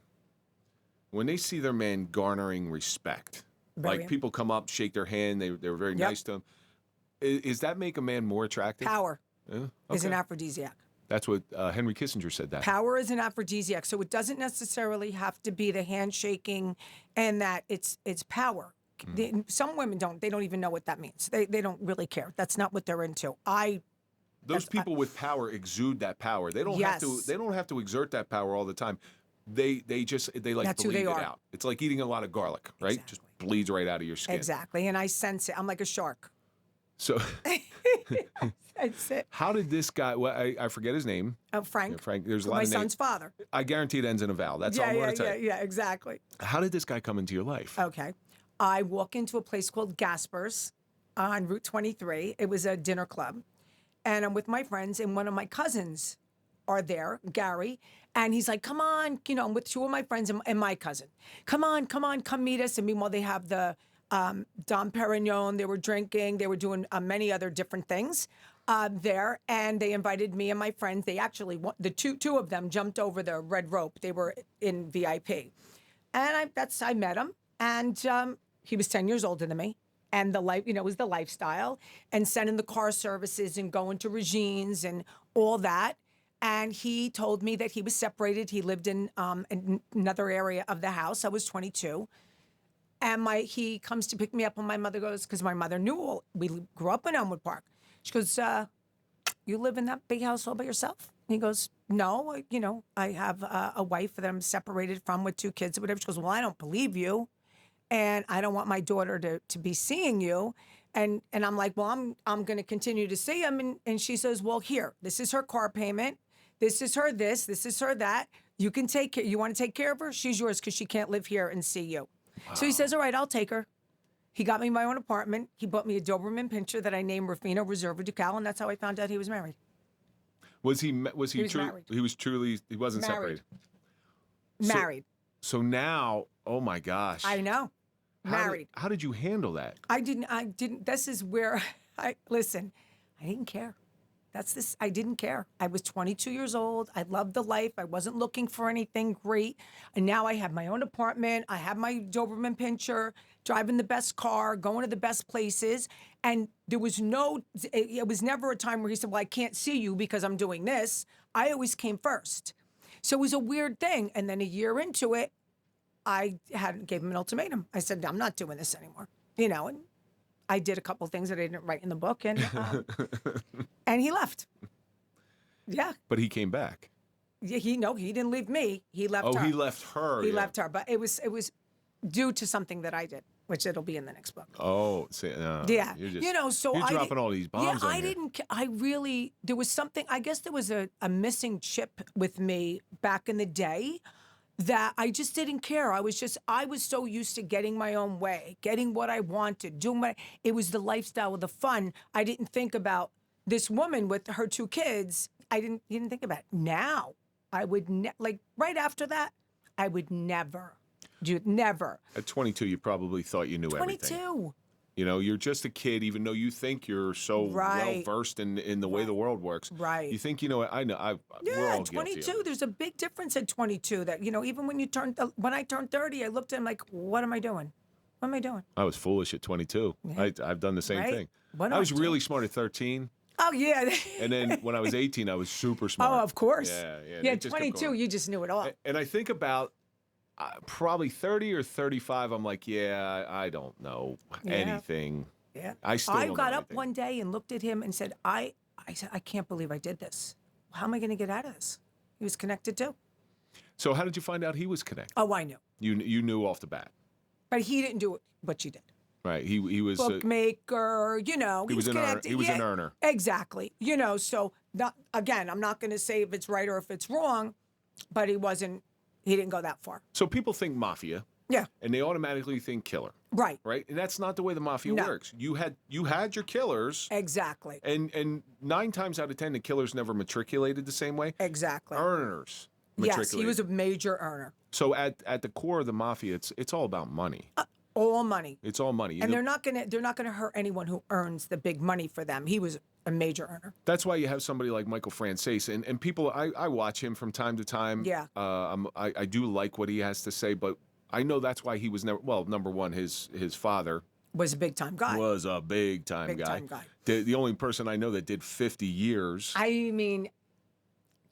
When they see their man garnering respect, Very. like people come up, shake their hand, they were very Yep. nice to him. Is that make a man more attractive? Power Yeah? is an Okay. aphrodisiac. That's what Henry Kissinger said. That Power is an aphrodisiac, so it doesn't necessarily have to be the handshaking, and that it's power. Some women don't. They don't even know what that means. They don't really care. That's not what they're into. those people with power exude that power. They don't have to. Yes. They don't have to exert that power all the time. They like That's who bleed they it are. out. It's like eating a lot of garlic, right? Exactly. Just bleeds right out of your skin. Exactly, and I sense it. I'm like a shark. So, That's it. how did this guy? Well, I forget his name. Oh, Frank. Yeah, Frank. There's a lot my of names. son's father. I guarantee it ends in a vowel. That's all I'm going to tell you. Yeah, exactly. How did this guy come into your life? Okay. I walk into a place called Gasper's on Route 23. It was a dinner club. And I'm with my friends, and one of my cousins are there, Gary. And he's like, come on, I'm with two of my friends and my cousin. Come on, come meet us. And meanwhile, they have the Dom Perignon. They were drinking. They were doing many other different things there. And they invited me and my friends. They actually, the two of them jumped over the red rope. They were in VIP. And I met him. And he was 10 years older than me. And the life, was the lifestyle, and sending the car services and going to Regine's and all that. And he told me that he was separated. He lived in another area of the house. I was 22. And he comes to pick me up, and my mother goes, because my mother knew we grew up in Elmwood Park. She goes, you live in that big house all by yourself? And he goes, no, I have a wife that I'm separated from with 2 kids or whatever. She goes, well, I don't believe you. And I don't want my daughter to be seeing you. And I'm like, well, I'm going to continue to see him. And she says, well, here, this is her car payment. This is her this is her that. You can take care. You want to take care of her? She's yours because she can't live here and see you. Wow. So he says, all right, I'll take her. He got me my own apartment. He bought me a Doberman Pinscher that I named Rufino Reserva Ducal. And that's how I found out he was married. Was he was married. He wasn't Married. separated. Married. So now, oh my gosh. I know. Married. How did you handle that? I didn't. This is where listen, I didn't care. I didn't care. I was 22 years old. I loved the life. I wasn't looking for anything great. And now I have my own apartment. I have my Doberman Pinscher, driving the best car, going to the best places. And there was it was never a time where he said, well, I can't see you because I'm doing this. I always came first. So it was a weird thing. And then a year into it, I gave him an ultimatum. I said, I'm not doing this anymore. And I did a couple things that I didn't write in the book, and he left. Yeah. But he came back. Yeah, he didn't leave me. He left her. He left her. He left her, but it was due to something that I did. which it'll be in the next book. Oh, Yeah. You're just, You know, so you're I dropping all these bombs Yeah, on I here. didn't, I really, there was something, I guess there was a missing chip with me back in the day that I just didn't care. I was so used to getting my own way, getting what I wanted, it was the lifestyle, the fun. I didn't think about this woman with her 2 kids. I didn't think about it. Now, I would, like, right after that, I would never. Never. At 22, you probably thought you knew everything. 22. You know, you're just a kid, even though you think you're so well versed in the way the world works. Right. You think, you know, I know. We're Yeah, all guilty 22. of it. There's a big difference at 22. That, you know, even when I turned 30, I looked at him like, what am I doing? What am I doing? I was foolish at 22. Yeah. I've done the same Right? thing. What am I I was doing? really smart at 13. Oh yeah. And then when I was 18, I was super smart. Oh, of course. Yeah. Yeah, It just kept 22. going. You just knew it all. And I think about probably 30 or 35. I'm like, yeah, I don't know anything. Yeah. I still don't got know up anything. one day and looked at him and said, I said, I can't believe I did this. How am I going to get out of this? He was connected too. So how did you find out he was connected? Oh, I knew. You knew off the bat, But he didn't do it, but you did. right? He was Bookmaker, you know. he was an earner. connected. He was an earner. Exactly. You know, so again, I'm not going to say if it's right or if it's wrong, but he didn't go that far. So people think mafia, Yeah. and they automatically think killer, Right. right? And that's not the way the mafia No. works. You had your killers, Exactly. and 9 times out of 10, the killers never matriculated the same way. Exactly. Earners Yes, matriculated. he was a major earner. So at the core of the mafia, it's all about money. All money. It's all money. You And know, they're not gonna hurt anyone who earns the big money for them. He was a major earner. that's why you have somebody like Michael Franzese, and people. I watch him from time to time. Yeah. I do like what he has to say, but I know that's why he was never. Well, number one, his father Was a big time guy. was a big time Big guy. time guy. The only person I know that did 50 years. I mean,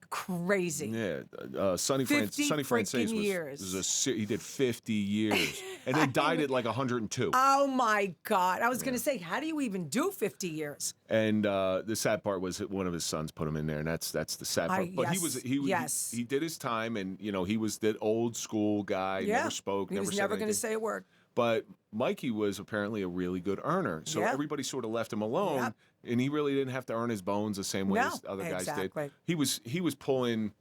crazy. Yeah, Sonny 50 Franzese freaking years. he did 50 years, and then died at like 102. Oh my God! I was gonna say, how do you even do 50 years? And the sad part was that one of his sons put him in there, and that's the sad part. But yes. he did his time, and you know he was that old school guy, Yeah. never spoke, He never was said never gonna anything. say a word. But Mikey was apparently a really good earner, so Yeah. everybody sort of left him alone, Yep. and he really didn't have to earn his bones the same way No, as other guys exactly. did. He was pulling.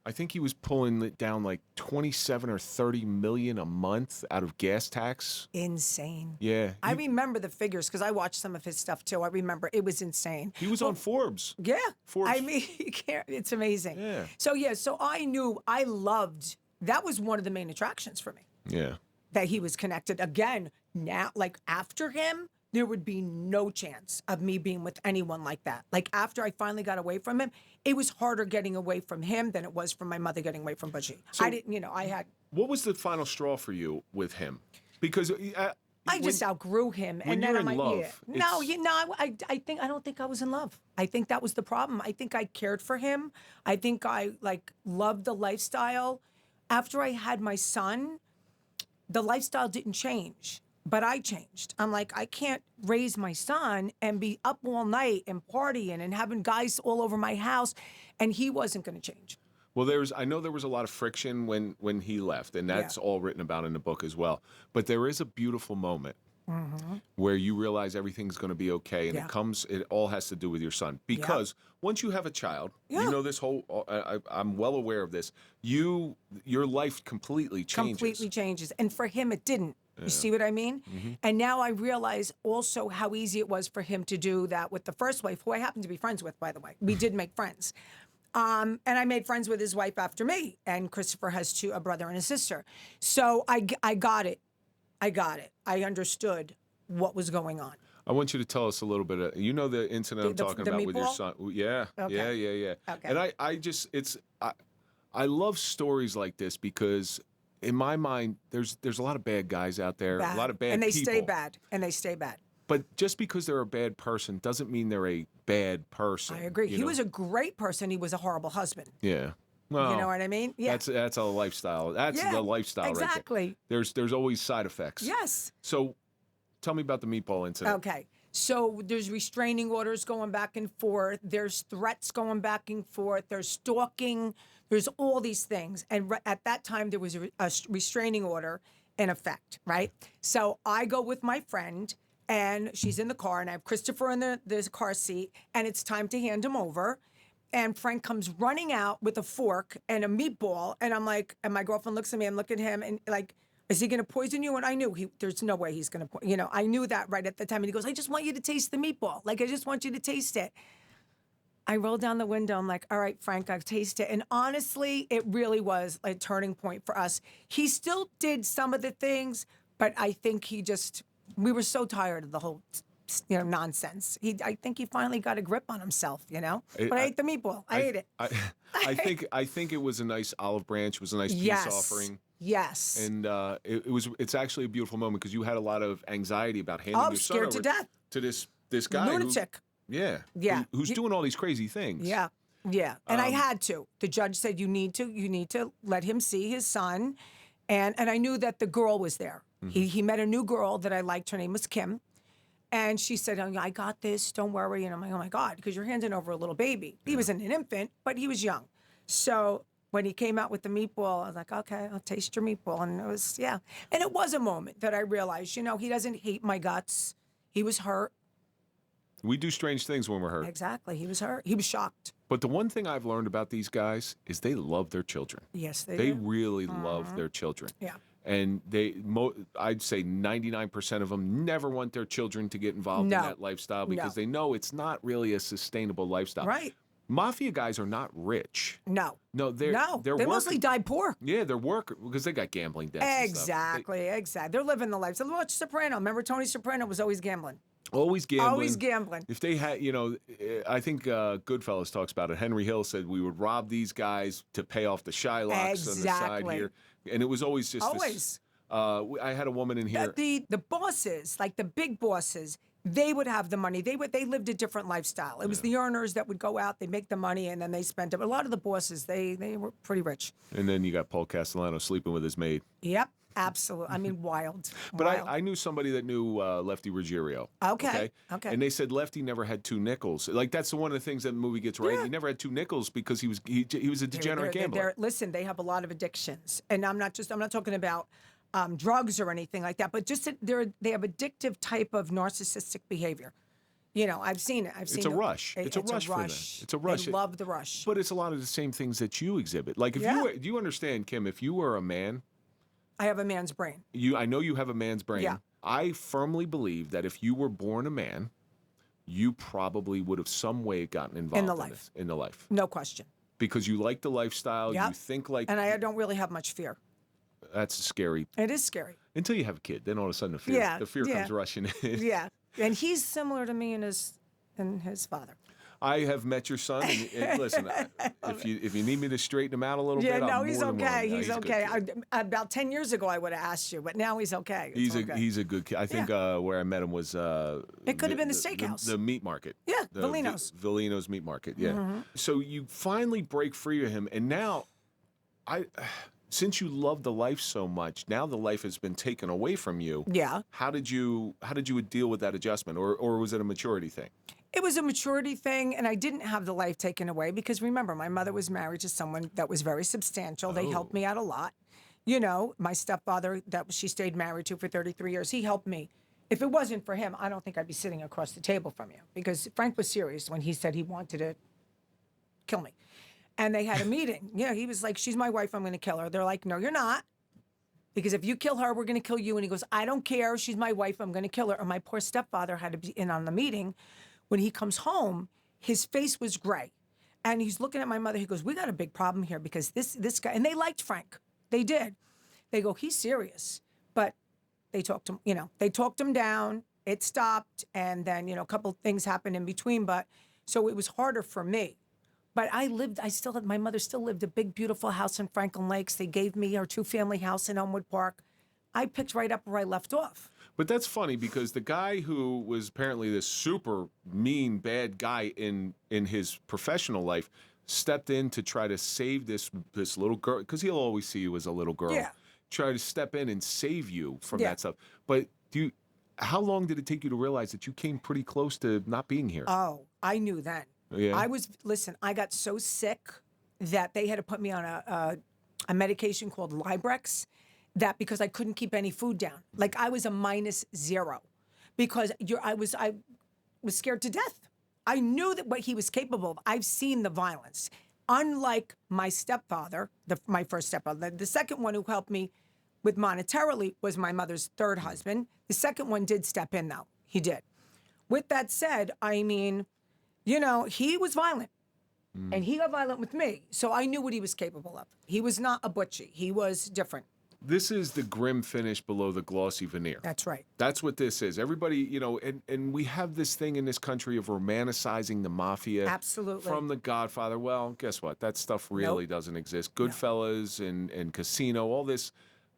I think he was pulling it down like 27 or 30 million a month out of gas tax. Insane. Yeah. I remember the figures because I watched some of his stuff too. I remember it was insane. He was on Forbes. Yeah. Forbes. I mean, you can't, it's amazing. Yeah. So I knew, I loved, that was one of the main attractions for me, Yeah. that he was connected. Again, now, like after him, there would be no chance of me being with anyone like that. Like after I finally got away from him, it was harder getting away from him than it was from my mother getting away from Butchie. I didn't, you know, I had, What was the final straw for you with him? Because I just outgrew him, when and then you're I'm in like, love, yeah. No, it's- I don't think I was in love. I think that was the problem. I think I cared for him. I think I loved the lifestyle. After I had my son, the lifestyle didn't change, but I changed. I'm like, I can't raise my son and be up all night and partying and having guys all over my house, and he wasn't going to change. Well, I know there was a lot of friction when he left, and that's all written about in the book as well. But there is a beautiful moment where you realize everything's going to be okay, and it all has to do with your son. Because once you have a child, you know this whole. I'm well aware of this. Your life completely changes. Completely changes, and for him, it didn't. You see what I mean? And now I realize also how easy it was for him to do that with the first wife, who I happen to be friends with, by the way. We did make friends. And I made friends with his wife after me. And Christopher has a brother and a sister. So I got it. I got it. I understood what was going on. I want you to tell us a little bit. You know the incident I'm The talking about with your meatball? son. Yeah, Okay. yeah. Okay. And I love stories like this because in my mind, there's a lot of bad guys out there, a lot of bad and they people. stay bad. And they stay bad. But just because they're a bad person doesn't mean they're a bad person. I agree. you He know? was a great person. He was a horrible husband. Yeah. Well, You know what I mean? Yeah. That's a lifestyle. That's Yeah, the lifestyle right exactly. there. There's always side effects. Yes. So tell me about the meatball incident. Okay. So there's restraining orders going back and forth. There's threats going back and forth. There's stalking. There's all these things. And at that time, there was a restraining order. in effect, right? So I go with my friend, and she's in the car, and I have Christopher in the car seat, and it's time to hand him over. And Frank comes running out with a fork and a meatball, and I'm like, and my girlfriend looks at me, I'm looking at him, and like, is he going to poison you? And I knew there's no way he's going to, I knew that right at the time. And he goes, I just want you to taste the meatball. Like, I just want you to taste it. I rolled down the window. I'm like, all right, Frank, I've tasted it. And honestly, it really was a turning point for us. He still did some of the things, but I think we were so tired of the whole nonsense. I think he finally got a grip on himself, But I ate the meatball. I ate it. I think it was a nice olive branch. It was a nice peace offering. Yes. And it's actually a beautiful moment because you had a lot of anxiety about handing your son scared over to death. to this guy. Lunatic. Who's doing all these crazy things. Yeah. And I had to. The judge said, you need to let him see his son. And I knew that the girl was there. Mm-hmm. He met a new girl that I liked. Her name was Kim. And she said, oh, I got this, don't worry. And I'm like, oh my God, because you're handing over a little baby. He wasn't an infant, but he was young. So when he came out with the meatball, I was like, okay, I'll taste your meatball. And it was, And it was a moment that I realized, he doesn't hate my guts. He was hurt. We do strange things when we're hurt. Exactly. He was hurt. He was shocked. But the one thing I've learned about these guys is they love their children. Yes, they do. They really love their children. Yeah. And I'd say 99% of them never want their children to get involved in that lifestyle because they know it's not really a sustainable lifestyle. Right. Mafia guys are not rich. No. They mostly died poor. Yeah, they're workers because they got gambling debts. Exactly. They're living the life. So watch Soprano. Remember Tony Soprano was always gambling. Always gambling. Always gambling. If they had, I think Goodfellas talks about it. Henry Hill said we would rob these guys to pay off the Shylocks on the side here. And it was always just always. I had a woman in here. The bosses, like the big bosses, they would have the money. They lived a different lifestyle. It was the earners that would go out, they make the money, and then they spent it. But a lot of the bosses, they were pretty rich. And then you got Paul Castellano sleeping with his maid. Yep. Absolutely. I mean, wild. But I knew somebody that knew Lefty Ruggiero. Okay. And they said Lefty never had two nickels. Like, that's one of the things that the movie gets right. Yeah. He never had two nickels because he was a degenerate gambler. Listen, they have a lot of addictions. And I'm not talking about drugs or anything like that, but just they have addictive type of narcissistic behavior. I've seen it. It's a rush. It's a rush for them. It's a rush. They love the rush. But it's a lot of the same things that you exhibit. Like, do you understand, Kim, if you were a man, I have a man's brain. I know you have a man's brain. Yeah. I firmly believe that if you were born a man, you probably would have some way gotten involved in the life. No question. Because you like the lifestyle, you think like... And I don't really have much fear. That's scary. It is scary. Until you have a kid. Then all of a sudden the fear comes rushing in. Yeah. And he's similar to me and his father. I have met your son, and listen, if you need me to straighten him out a little bit, he's okay. He's okay. About 10 years ago, I would have asked you, but now he's okay. He's a good kid. I think where I met him was it could have been the steakhouse, the meat market. Yeah, Villino's. Villino's meat market. Yeah. Mm-hmm. So you finally break free of him, and now, since you love the life so much, now the life has been taken away from you. Yeah. How did you deal with that adjustment, or was it a maturity thing? It was a maturity thing, and I didn't have the life taken away because, remember, my mother was married to someone that was very substantial. They helped me out a lot. My stepfather that she stayed married to for 33 years, he helped me. If it wasn't for him, I don't think I'd be sitting across the table from you because Frank was serious when he said he wanted to kill me. And they had a meeting. He was like, she's my wife, I'm going to kill her. They're like, no, you're not. Because if you kill her, we're going to kill you. And he goes, I don't care. She's my wife. I'm going to kill her. And my poor stepfather had to be in on the meeting. When he comes home, his face was gray. And he's looking at my mother. He goes, we got a big problem here because this guy, and they liked Frank. They did. They go, he's serious. But they talked him down. It stopped. And then, a couple things happened in between. But so it was harder for me. But my mother still lived a big, beautiful house in Franklin Lakes. They gave me our 2-family house in Elmwood Park. I picked right up where I left off. But that's funny because the guy who was apparently this super mean, bad guy in his professional life stepped in to try to save this little girl, because he'll always see you as a little girl. Yeah. Try to step in and save you from that stuff. But how long did it take you to realize that you came pretty close to not being here? Oh, I knew then. Yeah. I got so sick that they had to put me on a medication called Librex. that because I couldn't keep any food down. Like I was a -0 because I was scared to death. I knew that what he was capable of. I've seen the violence. Unlike my stepfather, my first stepfather, the second one who helped me with monetarily was my mother's third husband. The second one did step in though. He did. With that said, I mean, you know, he was violent. And he got violent with me. So I knew what he was capable of. He was not a butchie. He was different. This is the grim finish below the glossy veneer. That's right. That's what this is. Everybody, you know, and we have this thing in this country of romanticizing the mafia. Absolutely. From The Godfather. Well, guess what? That stuff really doesn't exist. Goodfellas and Casino, all this,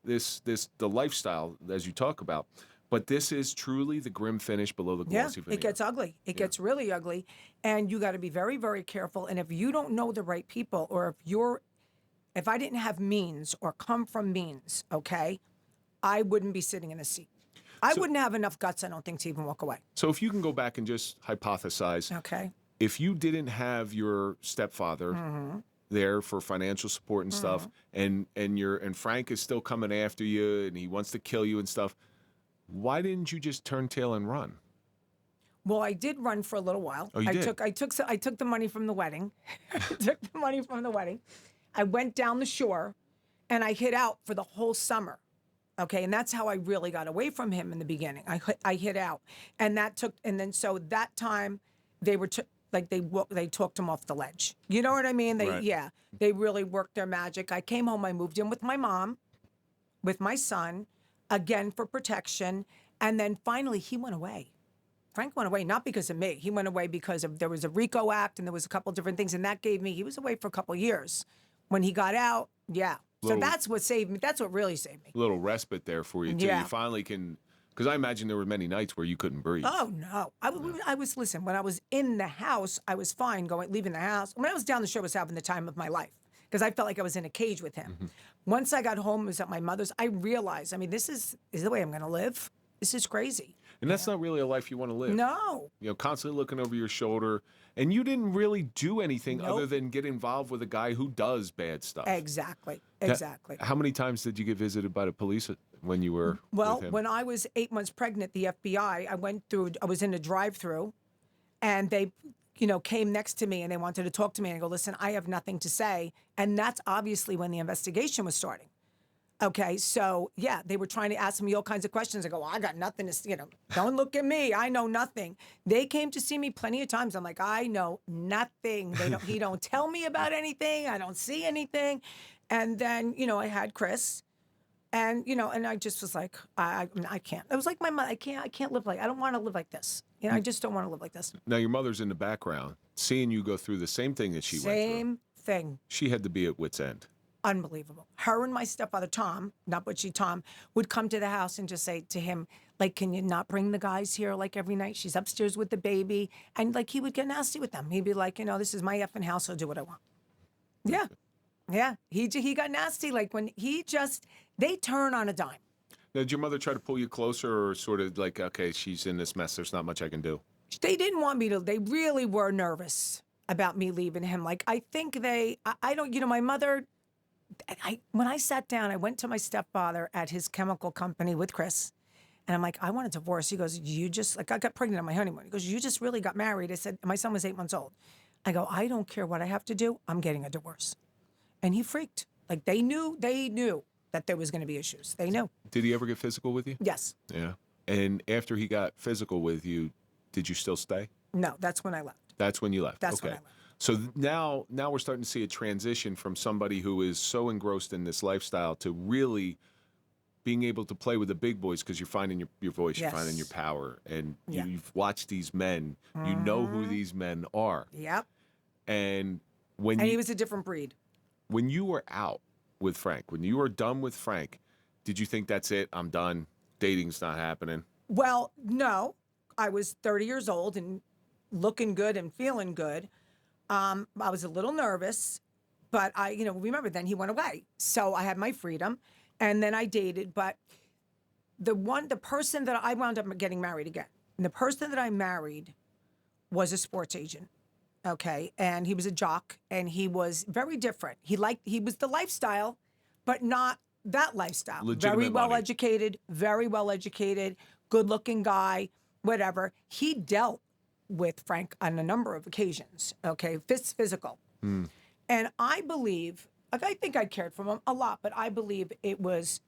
the lifestyle, as you talk about. But this is truly the grim finish below the glossy veneer. It gets ugly. It gets really ugly. And you got to be very, very careful. And if you don't know the right people, or if I didn't have means or come from means, okay, I wouldn't be sitting in a seat. I wouldn't have enough guts, I don't think, to even walk away. So if you can go back and just hypothesize. Okay. If you didn't have your stepfather there for financial support and stuff, and Frank is still coming after you and he wants to kill you and stuff, why didn't you just turn tail and run? Well, I did run for a little while. Oh, you did? I took the money from the wedding. I went down the shore, and I hid out for the whole summer. Okay, and that's how I really got away from him in the beginning. I hid out, and so that time they were they talked him off the ledge. You know what I mean? They really worked their magic. I came home. I moved in with my mom, with my son. Again, for protection. And then finally, he went away. Frank went away, not because of me. He went away because there was a RICO Act and there was a couple different things. And that he was away for a couple of years. When he got out, so that's what saved me. That's what really saved me. A little respite there for you, too. Yeah. You finally can, because I imagine there were many nights where you couldn't breathe. Oh, no. Listen, when I was in the house, I was fine leaving the house. When I was down the shore, I was having the time of my life. Because I felt like I was in a cage with him. Once I got home, it was at my mother's, I realized, I mean, this is the way I'm going to live. This is crazy. And that's not really a life you want to live. No. You know, constantly looking over your shoulder. And you didn't really do anything other than get involved with a guy who does bad stuff. Exactly. How many times did you get visited by the police when you were with him? When I was 8 months pregnant, the FBI, I was in a drive-through, and they came next to me and they wanted to talk to me. And I go, listen, I have nothing to say. And that's obviously when the investigation was starting. Okay, so they were trying to ask me all kinds of questions. I go, well, I got nothing to, don't look at me. I know nothing. They came to see me plenty of times. I'm like, I know nothing. He don't tell me about anything. I don't see anything. And then, I had Chris. And, and I just was like, I can't. It was like my mother, I can't live I don't want to live like this. I just don't want to live like this. Now, your mother's in the background, seeing you go through the same thing that she went through. Same thing. She had to be at wit's end. Unbelievable. Her and my stepfather, Tom, not butchie Tom, would come to the house and just say to him, can you not bring the guys here every night? She's upstairs with the baby. And he would get nasty with them. He'd be like, this is my effing house. I'll do what I want. Yeah. Yeah. He got nasty. When they turn on a dime. Now, did your mother try to pull you closer, or sort of okay, she's in this mess, there's not much I can do? They didn't want me to. They really were nervous about me leaving him. I think I don't, my mother, when I sat down, I went to my stepfather at his chemical company with Chris, and I'm like, I want a divorce. He goes, you just, I got pregnant on my honeymoon. He goes, you just really got married. I said, my son was 8 months old. I go, I don't care what I have to do. I'm getting a divorce. And he freaked. They knew that there was going to be issues. They knew. Did he ever get physical with you? Yes. Yeah. And after he got physical with you, did you still stay? No, that's when I left. That's when you left. That's when I left. So now we're starting to see a transition from somebody who is so engrossed in this lifestyle to really being able to play with the big boys, because you're finding your voice, you're finding your power, and you've watched these men. You know who these men are. Yep. And he was a different breed. When you were out with Frank, when you were done with Frank, did you think that's it? I'm done. Dating's not happening. Well, no. I was 30 years old and looking good and feeling good. I was a little nervous, but remember then he went away. So I had my freedom, and then I dated, but the person that I wound up getting married again, and the person that I married was a sports agent. Okay. And he was a jock, and he was very different. He was the lifestyle, but not that lifestyle. Legitimate Very well money. educated, good looking guy, whatever. He dealt with Frank on a number of occasions, okay? Physical. And I believe, like, I think I cared for him a lot, but I believe he was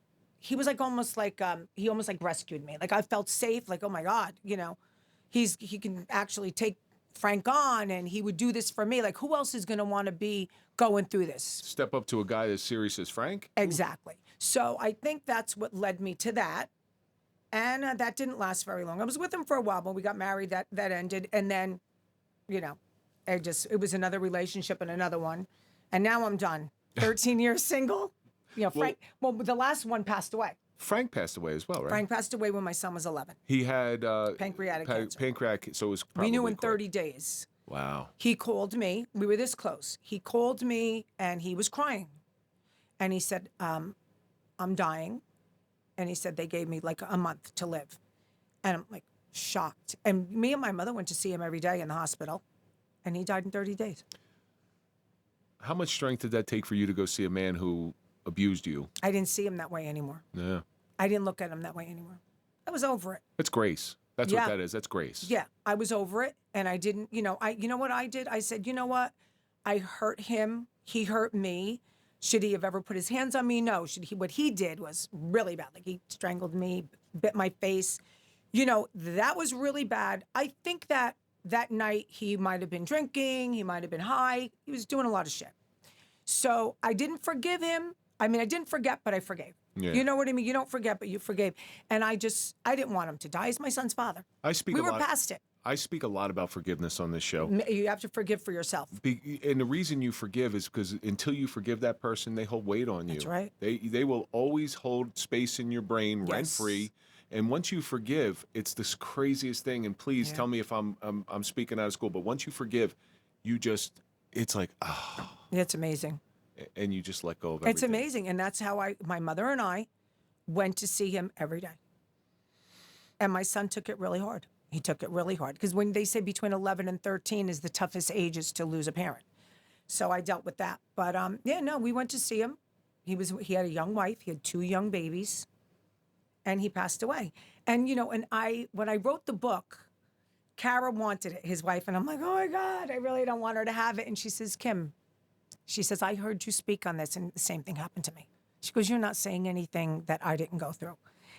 like almost like, he almost like rescued me. Like I felt safe, like, oh my God, he can actually take Frank on and he would do this for me. Like who else is going to want to be going through this? Step up to a guy as serious as Frank? Exactly. So I think that's what led me to that. And that didn't last very long. I was with him for a while, but we got married, that ended. And then, it was another relationship and another one. And now I'm done. 13 years single. Frank, the last one passed away. Frank passed away as well, right? Frank passed away when my son was 11. He had Pancreatic cancer. So it was probably We knew in quick. 30 days. Wow. He called me. We were this close. He called me and he was crying. And he said, I'm dying. And he said they gave me like a month to live. And I'm like shocked. And me and my mother went to see him every day in the hospital. And he died in 30 days. How much strength did that take for you to go see a man who abused you? I didn't see him that way anymore. Yeah. I didn't look at him that way anymore. I was over it. That's grace. That's Yeah. what that is. That's grace. Yeah, I was over it, and I didn't. You know what I did? I said, you know what? I hurt him. He hurt me. Should he have ever put his hands on me? No. What he did was really bad. Like he strangled me, bit my face. That was really bad. I think that night he might have been drinking. He might have been high. He was doing a lot of shit. So I didn't forgive him. I mean, I didn't forget, but I forgave. Yeah. You know what I mean? You don't forget, but you forgave. And I didn't want him to die. He's my son's father. We were past it. I speak a lot about forgiveness on this show. You have to forgive for yourself. And the reason you forgive is because until you forgive that person, they hold weight on you. That's right. They will always hold space in your brain Yes. rent free. And once you forgive, it's this craziest thing. And please tell me if I'm speaking out of school. But once you forgive, it's like It's amazing. and you just let go of everything. It's amazing. And that's how my mother and I went to see him every day. And my son took it really hard. He took it really hard. Because when they say between 11 and 13 is the toughest ages to lose a parent. So I dealt with that. But we went to see him. He had a young wife. He had 2 young babies. And he passed away. And, when I wrote the book, Kara wanted it, his wife. And I'm like, oh my God, I really don't want her to have it. And she says, Kim, I heard you speak on this and the same thing happened to me. She goes, you're not saying anything that I didn't go through.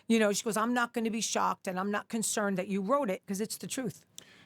She goes, I'm not going to be shocked and I'm not concerned that you wrote it because it's the truth.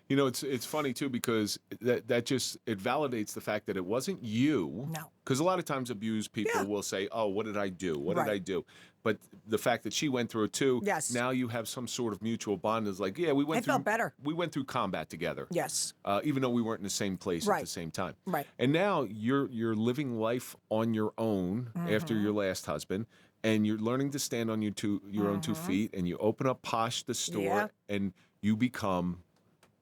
It's funny too because that just it validates the fact that it wasn't you. No. Because a lot of times abused people will say, "Oh, what did I do? What did I do?" But the fact that she went through it too. Yes. Now you have some sort of mutual bond. Is like, yeah, we went I through. felt better. We went through combat together. Yes. Even though we weren't in the same place at the same time. Right. And now you're living life on your own after your last husband. And you're learning to stand on your own 2 feet, and you open up Posh the store, and you become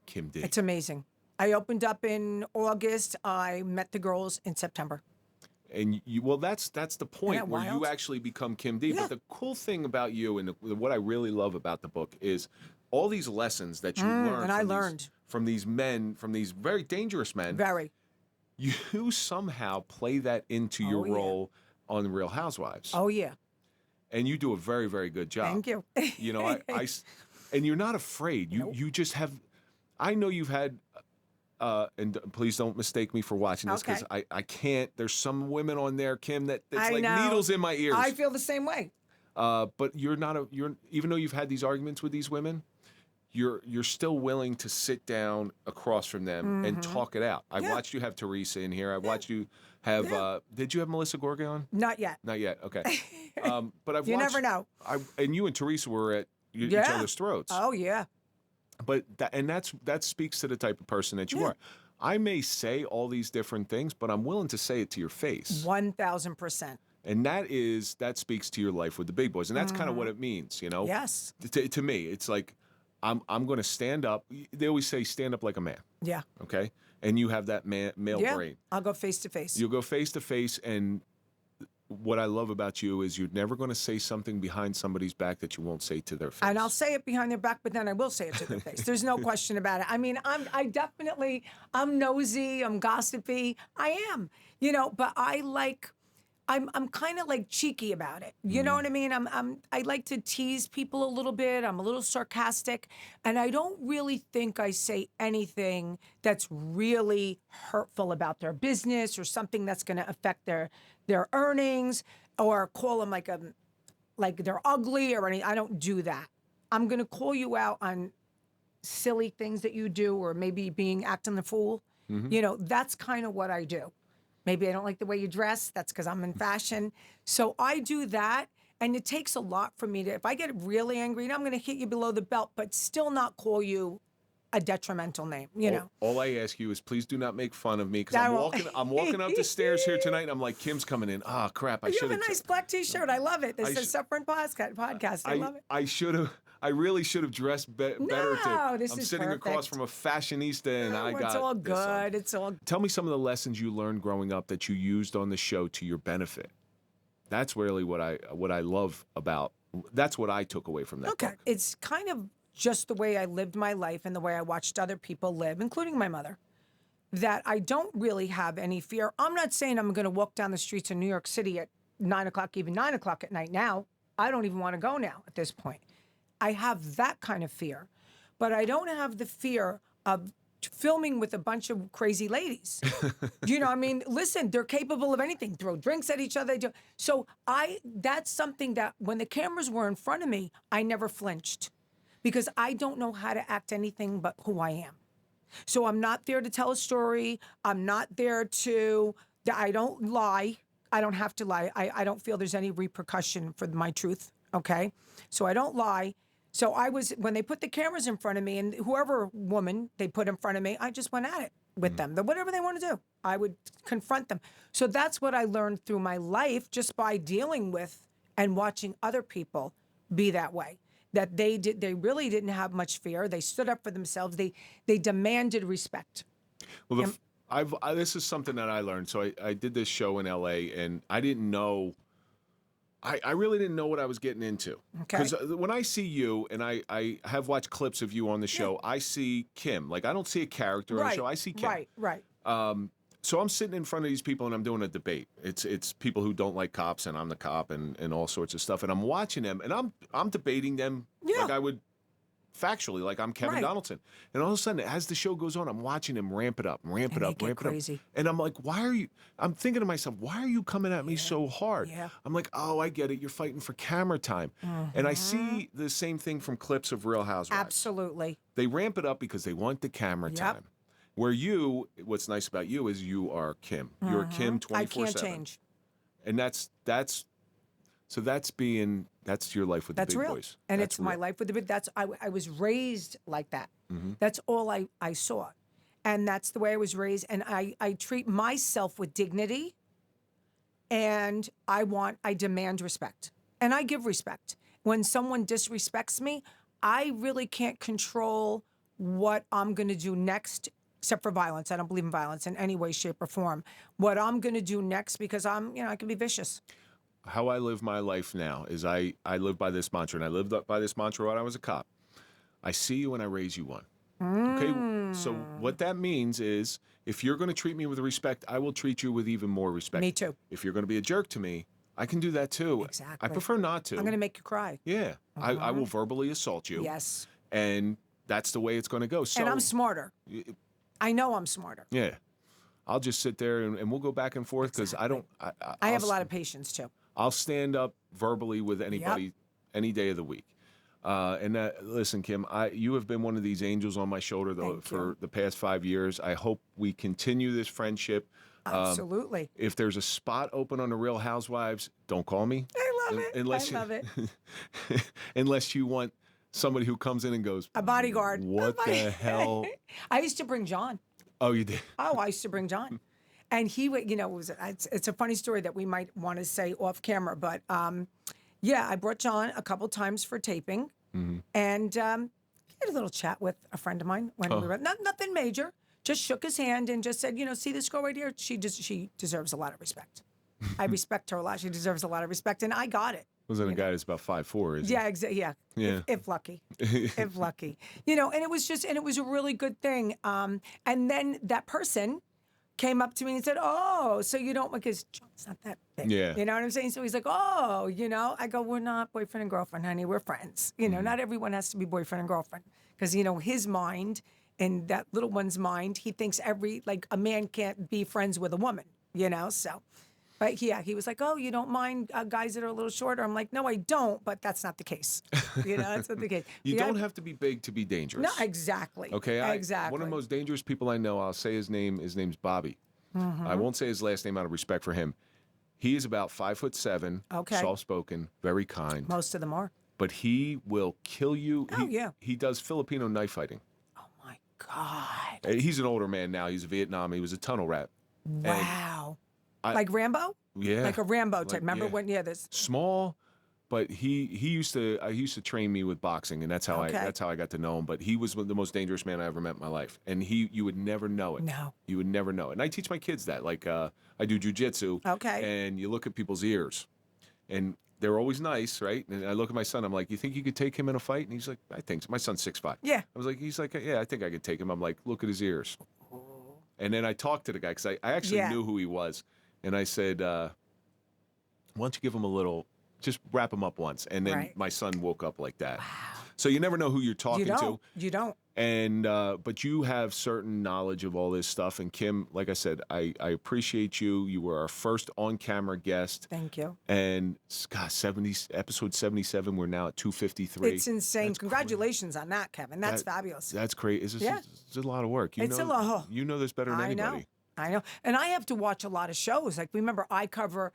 Kim D. It's amazing. I opened up in August. I met the girls in September. And that's the point where you actually become Kim D. Yeah. But the cool thing about you and what I really love about the book is all these lessons that you learned from these men, from these very dangerous men. Very. You somehow play that into your role on the Real Housewives. Oh, yeah. And you do a very, very good job. Thank you. And you're not afraid. You just have. I know you've had. And please don't mistake me for watching this because I can't. There's some women on there, Kim, that it's like needles in my ears. I feel the same way. But you're even though you've had these arguments with these women, you're still willing to sit down across from them and talk it out. I watched you have Teresa in here. I watched you have. Did you have Melissa Gorga on? Not yet. Not yet. Okay. But I've You watched, never know. And you and Teresa were at each other's throats. Oh yeah. But that speaks to the type of person that you are. I may say all these different things, but I'm willing to say it to your face. 1,000%. And that speaks to your life with the big boys, and that's kind of what it means, Yes. To me, it's like I'm going to stand up. They always say stand up like a man. Yeah. Okay. And you have that male brain. I'll go face to face. You'll go face to face, and what I love about you is you're never going to say something behind somebody's back that you won't say to their face. And I'll say it behind their back, but then I will say it to their face. There's no question about it. I mean, I'm nosy, I'm gossipy. I am, but I I'm kind of like cheeky about it. You know what I mean? I like to tease people a little bit. I'm a little sarcastic, and I don't really think I say anything that's really hurtful about their business or something that's going to affect their earnings, or call them like they're ugly or anything. I don't do that. I'm going to call you out on silly things that you do, or maybe acting the fool. You know, that's kind of what I do. Maybe I don't like the way you dress. That's because I'm in fashion. So I do that. And it takes a lot for me to, if I get really angry, I'm going to hit you below the belt, but still not call you a detrimental name, you know. All I ask you is please do not make fun of me, because Daryl. I'm walking up the stairs here tonight, and I'm like, Kim's coming in. Ah, crap. You have a nice black T-shirt. I love it. This is Suffering Podcast. I love it. I really should have dressed better. No, this I'm is sitting perfect. across from a fashionista, and I got It's all this on. good. It's all Tell me some of the lessons you learned growing up that you used on the show to your benefit. That's really what I love about. That's what I took away from that. Okay. book. It's kind of just the way I lived my life and the way I watched other people live, including my mother, that I don't really have any fear. I'm not saying I'm going to walk down the streets of New York City at 9 o'clock, even 9 o'clock at night now. I don't even want to go now at this point. I have that kind of fear, but I don't have the fear of filming with a bunch of crazy ladies. You know, I mean, listen, they're capable of anything. Throw drinks at each other. So that's something that when the cameras were in front of me, I never flinched, because I don't know how to act anything but who I am. So I'm not there to tell a story. I'm not there I don't lie. I don't have to lie. I don't feel there's any repercussion for my truth. Okay. So I don't lie. So when they put the cameras in front of me, and whoever woman they put in front of me, I just went at it with them. Whatever they want to do, I would confront them. So that's what I learned through my life, just by dealing with and watching other people be that way. That they really didn't have much fear. They stood up for themselves. They demanded respect. Well, this is something that I learned. So I did this show in LA, and I didn't know. I really didn't know what I was getting into. Okay. Because when I see you, and I have watched clips of you on the show, I see Kim. Like, I don't see a character on the show. I see Kim. Right. So I'm sitting in front of these people, and I'm doing a debate. It's people who don't like cops, and I'm the cop, and all sorts of stuff. And I'm watching them, and I'm debating them like I would factually, like I'm Kevin Donaldson. And all of a sudden, as the show goes on, I'm watching him ramp it up. And I'm like, I'm thinking to myself, why are you coming at me so hard? Yeah. I'm like, oh, I get it. You're fighting for camera time. And I see the same thing from clips of Real Housewives. Absolutely. They ramp it up because they want the camera time. Where what's nice about you is you are Kim. You're Kim 24/7. I can't change. And that's your life with the big real. boys. And that's it's my life with the big. I was raised like that. That's all I saw, and that's the way I was raised. And I treat myself with dignity, and I demand respect, and I give respect. When someone disrespects me, I really can't control what I'm going to do next, except for violence. I don't believe in violence in any way, shape, or form. What I'm going to do next, because I can be vicious. How I live my life now is I live by this mantra, and I lived by this mantra when I was a cop. I see you and I raise you one. Okay, so what that means is if you're going to treat me with respect, I will treat you with even more respect. Me too. If you're going to be a jerk to me, I can do that too. Exactly. I prefer not to. I'm going to make you cry. Yeah, I will verbally assault you. Yes. And that's the way it's going to go. So, and I'm smarter. I know I'm smarter. Yeah. I'll just sit there and we'll go back and forth because I have a lot of patience too. I'll stand up verbally with anybody any day of the week. Listen, Kim, you have been one of these angels on my shoulder for the past 5 years. I hope we continue this friendship. Absolutely. If there's a spot open on the Real Housewives, don't call me. I love it. I love it. Unless you want somebody who comes in and goes, a bodyguard. What the hell? I used to bring John. Oh, you did? Oh, I used to bring John. And he would, it's a funny story that we might want to say off camera, but I brought John a couple times for taping, and he had a little chat with a friend of mine when we were nothing major. Just shook his hand and just said, see this girl right here? She deserves a lot of respect. I respect her a lot. She deserves a lot of respect, and I got it. Wasn't a guy that's about 5'4", is he? Yeah, exactly. Yeah. If lucky. If lucky. And it was a really good thing. And then that person came up to me and said, "Oh, so you don't," because John's not that big. Yeah. You know what I'm saying? So he's like, "Oh, you know," I go, "We're not boyfriend and girlfriend, honey. We're friends. You know, not everyone has to be boyfriend and girlfriend." Because, you know, his mind and that little one's mind, he thinks a man can't be friends with a woman, you know? So, but yeah, he was like, "Oh, you don't mind guys that are a little shorter?" I'm like, "No, I don't, but that's not the case." You know, that's not the case. You Yeah, don't have to be big to be dangerous. No, exactly. Okay, exactly. One of the most dangerous people I know, I'll say his name. His name's Bobby. I won't say his last name out of respect for him. He is about 5'7", Okay. soft-spoken, very kind. Most of them are. But he will kill you. Oh, yeah. He does Filipino knife fighting. Oh my God. He's an older man now. He's a Vietnam. He was a tunnel rat. Wow. Like Rambo? Yeah. Like a Rambo type. Like, Remember yeah. when? Yeah, this. Small, but he used to train me with boxing, and that's how Okay. I got to know him. But he was the most dangerous man I ever met in my life, and you would never know it. No. You would never know it. And I teach my kids that. Like I do jujitsu. Okay. And you look at people's ears, and they're always nice, right? And I look at my son. I'm like, "You think you could take him in a fight?" And he's like, "I think so." My son's 6'5". Yeah. He's like, "Yeah, I think I could take him." I'm like, "Look at his ears." And then I talked to the guy because I actually Yeah. knew who he was, and I said, "Why don't you give him a little?" Just wrap him up once. And then Right. my son woke up like that. Wow. So you never know who you're talking to. You don't. And, but you have certain knowledge of all this stuff. And Kim, like I said, I appreciate you. You were our first on-camera guest. Thank you. And, God, episode 77, we're now at 253. It's insane. That's Congratulations on that, Kevin. That's fabulous. That's great. It's a lot of work. It's a lot. You know this better than anybody. I know. And I have to watch a lot of shows. Like, remember, I cover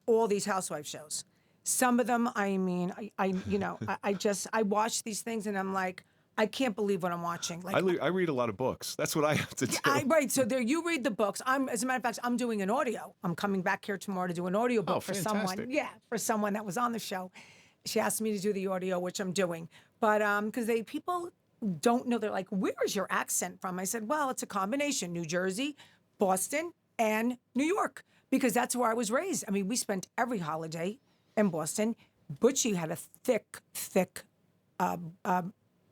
all these housewife shows. Some of them, I mean, I watch these things and I'm like, I can't believe what I'm watching. Like, I read a lot of books. That's what I have to do. Right. So there, you read the books. As a matter of fact, I'm doing an audio. I'm coming back here tomorrow to do an audio book for someone. Fantastic. Yeah, for someone that was on the show. She asked me to do the audio, which I'm doing. But because people don't know, they're like, "Where is your accent from?" I said, "Well, it's a combination: New Jersey, Boston, and New York, because that's where I was raised. I mean, we spent every holiday in Boston. Butchie had a thick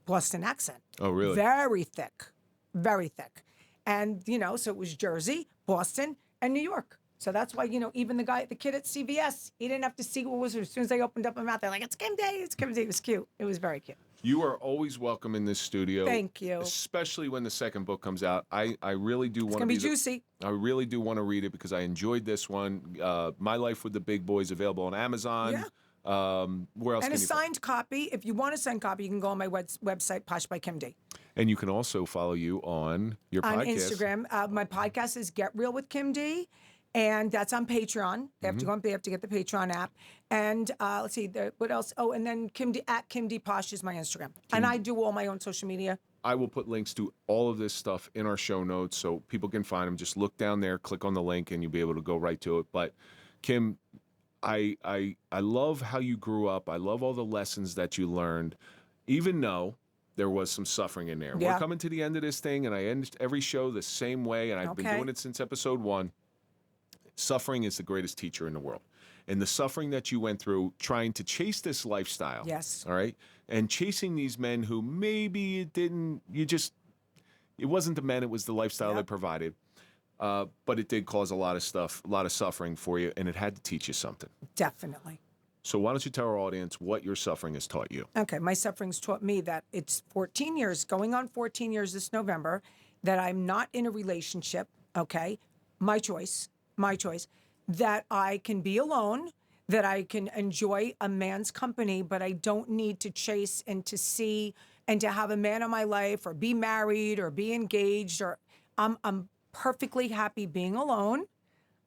Boston accent. Oh, really? Very thick, very thick. And, so it was Jersey, Boston, and New York. So that's why, even the kid at CVS, he didn't have to see what was, as soon as I opened up my mouth, they're like, "It's Kim Day, it's Kim Day." It was cute. It was very cute. You are always welcome in this studio. Thank you. Especially when the second book comes out. I really do want to It's going to be juicy. I really do want to read it because I enjoyed this one. My Life with the Big Boys, available on Amazon. Yeah. Where else And can a you signed copy. If you want a signed copy, you can go on my website, Posh by Kim D. And you can also follow you on your On podcast. Instagram. My podcast is Get Real with Kim D. And that's on Patreon. They have to go on. They have to get the Patreon app. And let's see, what else? Oh, and then Kim D at Kim D Posh is my Instagram. And I do all my own social media. I will put links to all of this stuff in our show notes so people can find them. Just look down there, click on the link, and you'll be able to go right to it. But Kim, I love how you grew up. I love all the lessons that you learned, even though there was some suffering in there. Yeah. We're coming to the end of this thing, and I end every show the same way, and I've been Okay. doing it since episode 1. Suffering is the greatest teacher in the world. And the suffering that you went through trying to chase this lifestyle. Yes. All right. And chasing these men who maybe it wasn't the men, it was the lifestyle they provided. But it did cause a lot of suffering for you, and it had to teach you something. Definitely. So why don't you tell our audience what your suffering has taught you? Okay, my suffering's taught me that it's 14 years, going on 14 years this November, that I'm not in a relationship, okay? My choice, that I can be alone, that I can enjoy a man's company, but I don't need to chase and to see and to have a man in my life or be married or be engaged, or I'm perfectly happy being alone.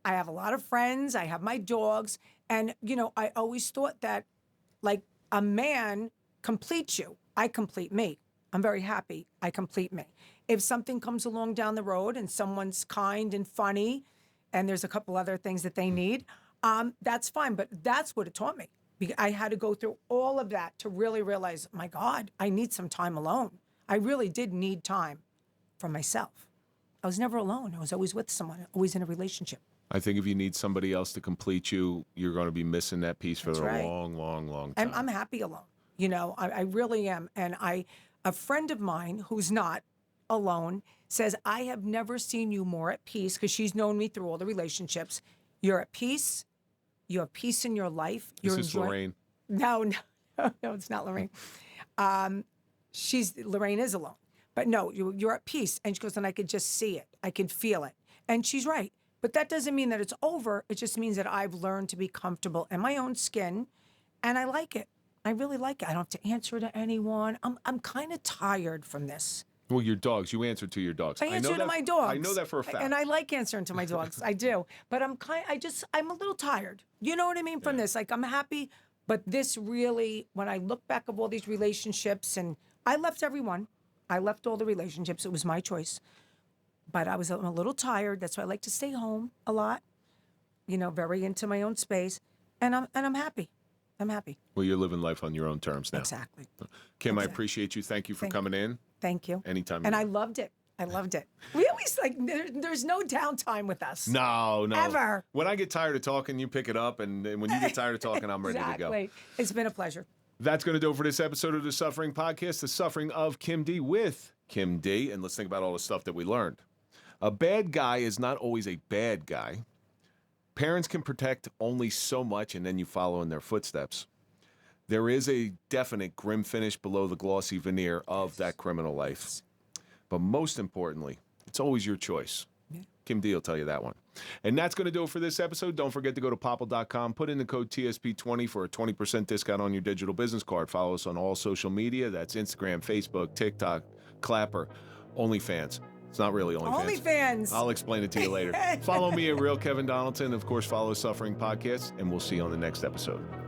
I have a lot of friends, I have my dogs, and I always thought that like a man completes you. I complete me. I'm very happy. I complete me. If something comes along down the road and someone's kind and funny, and there's a couple other things that they need, that's fine. But that's what it taught me. I had to go through all of that to really realize, my God, I need some time alone. I really did need time for myself. I was never alone. I was always with someone, always in a relationship. I think if you need somebody else to complete you, you're going to be missing that piece for That's right. a long, long, long time. I'm happy alone. I really am. And a friend of mine who's not, alone, says, I have never seen you more at peace, because she's known me through all the relationships. You're at peace. You have peace in your life. You're Is this Lorraine? No, it's not Lorraine. Lorraine is alone. But no, you're at peace. And she goes, and I could just see it. I can feel it. And she's right. But that doesn't mean that it's over. It just means that I've learned to be comfortable in my own skin. And I like it. I really like it. I don't have to answer to anyone. I'm kind of tired from this. Well, your dogs. You answer to your dogs. I answer to my dogs. I know that for a fact. And I like answering to my dogs. I do. But I'm a little tired. You know what I mean from this? Like, I'm happy, but this really, when I look back of all these relationships, and I left everyone. I left all the relationships. It was my choice. But I'm a little tired. That's why I like to stay home a lot. You know, very into my own space. And I'm happy. I'm happy. Well, you're living life on your own terms now. Exactly. Kim, I appreciate you. Thank you for coming in. Thank you. Anytime. And I loved it. I loved it. We always there's no downtime with us. No. Ever. When I get tired of talking, you pick it up. And when you get tired of talking, I'm ready to go. It's been a pleasure. That's going to do it for this episode of The Suffering Podcast, The Suffering of Kim D with Kim D. And let's think about all the stuff that we learned. A bad guy is not always a bad guy. Parents can protect only so much, and then you follow in their footsteps. There is a definite grim finish below the glossy veneer of that criminal life. But most importantly, it's always your choice. Yeah. Kim D will tell you that one. And that's going to do it for this episode. Don't forget to go to popple.com, put in the code TSP20 for a 20% discount on your digital business card. Follow us on all social media. That's Instagram, Facebook, TikTok, Clapper, OnlyFans. It's not really OnlyFans. OnlyFans. I'll explain it to you later. Follow me at Real Kevin Donaldson. Of course, follow Suffering Podcast, and we'll see you on the next episode.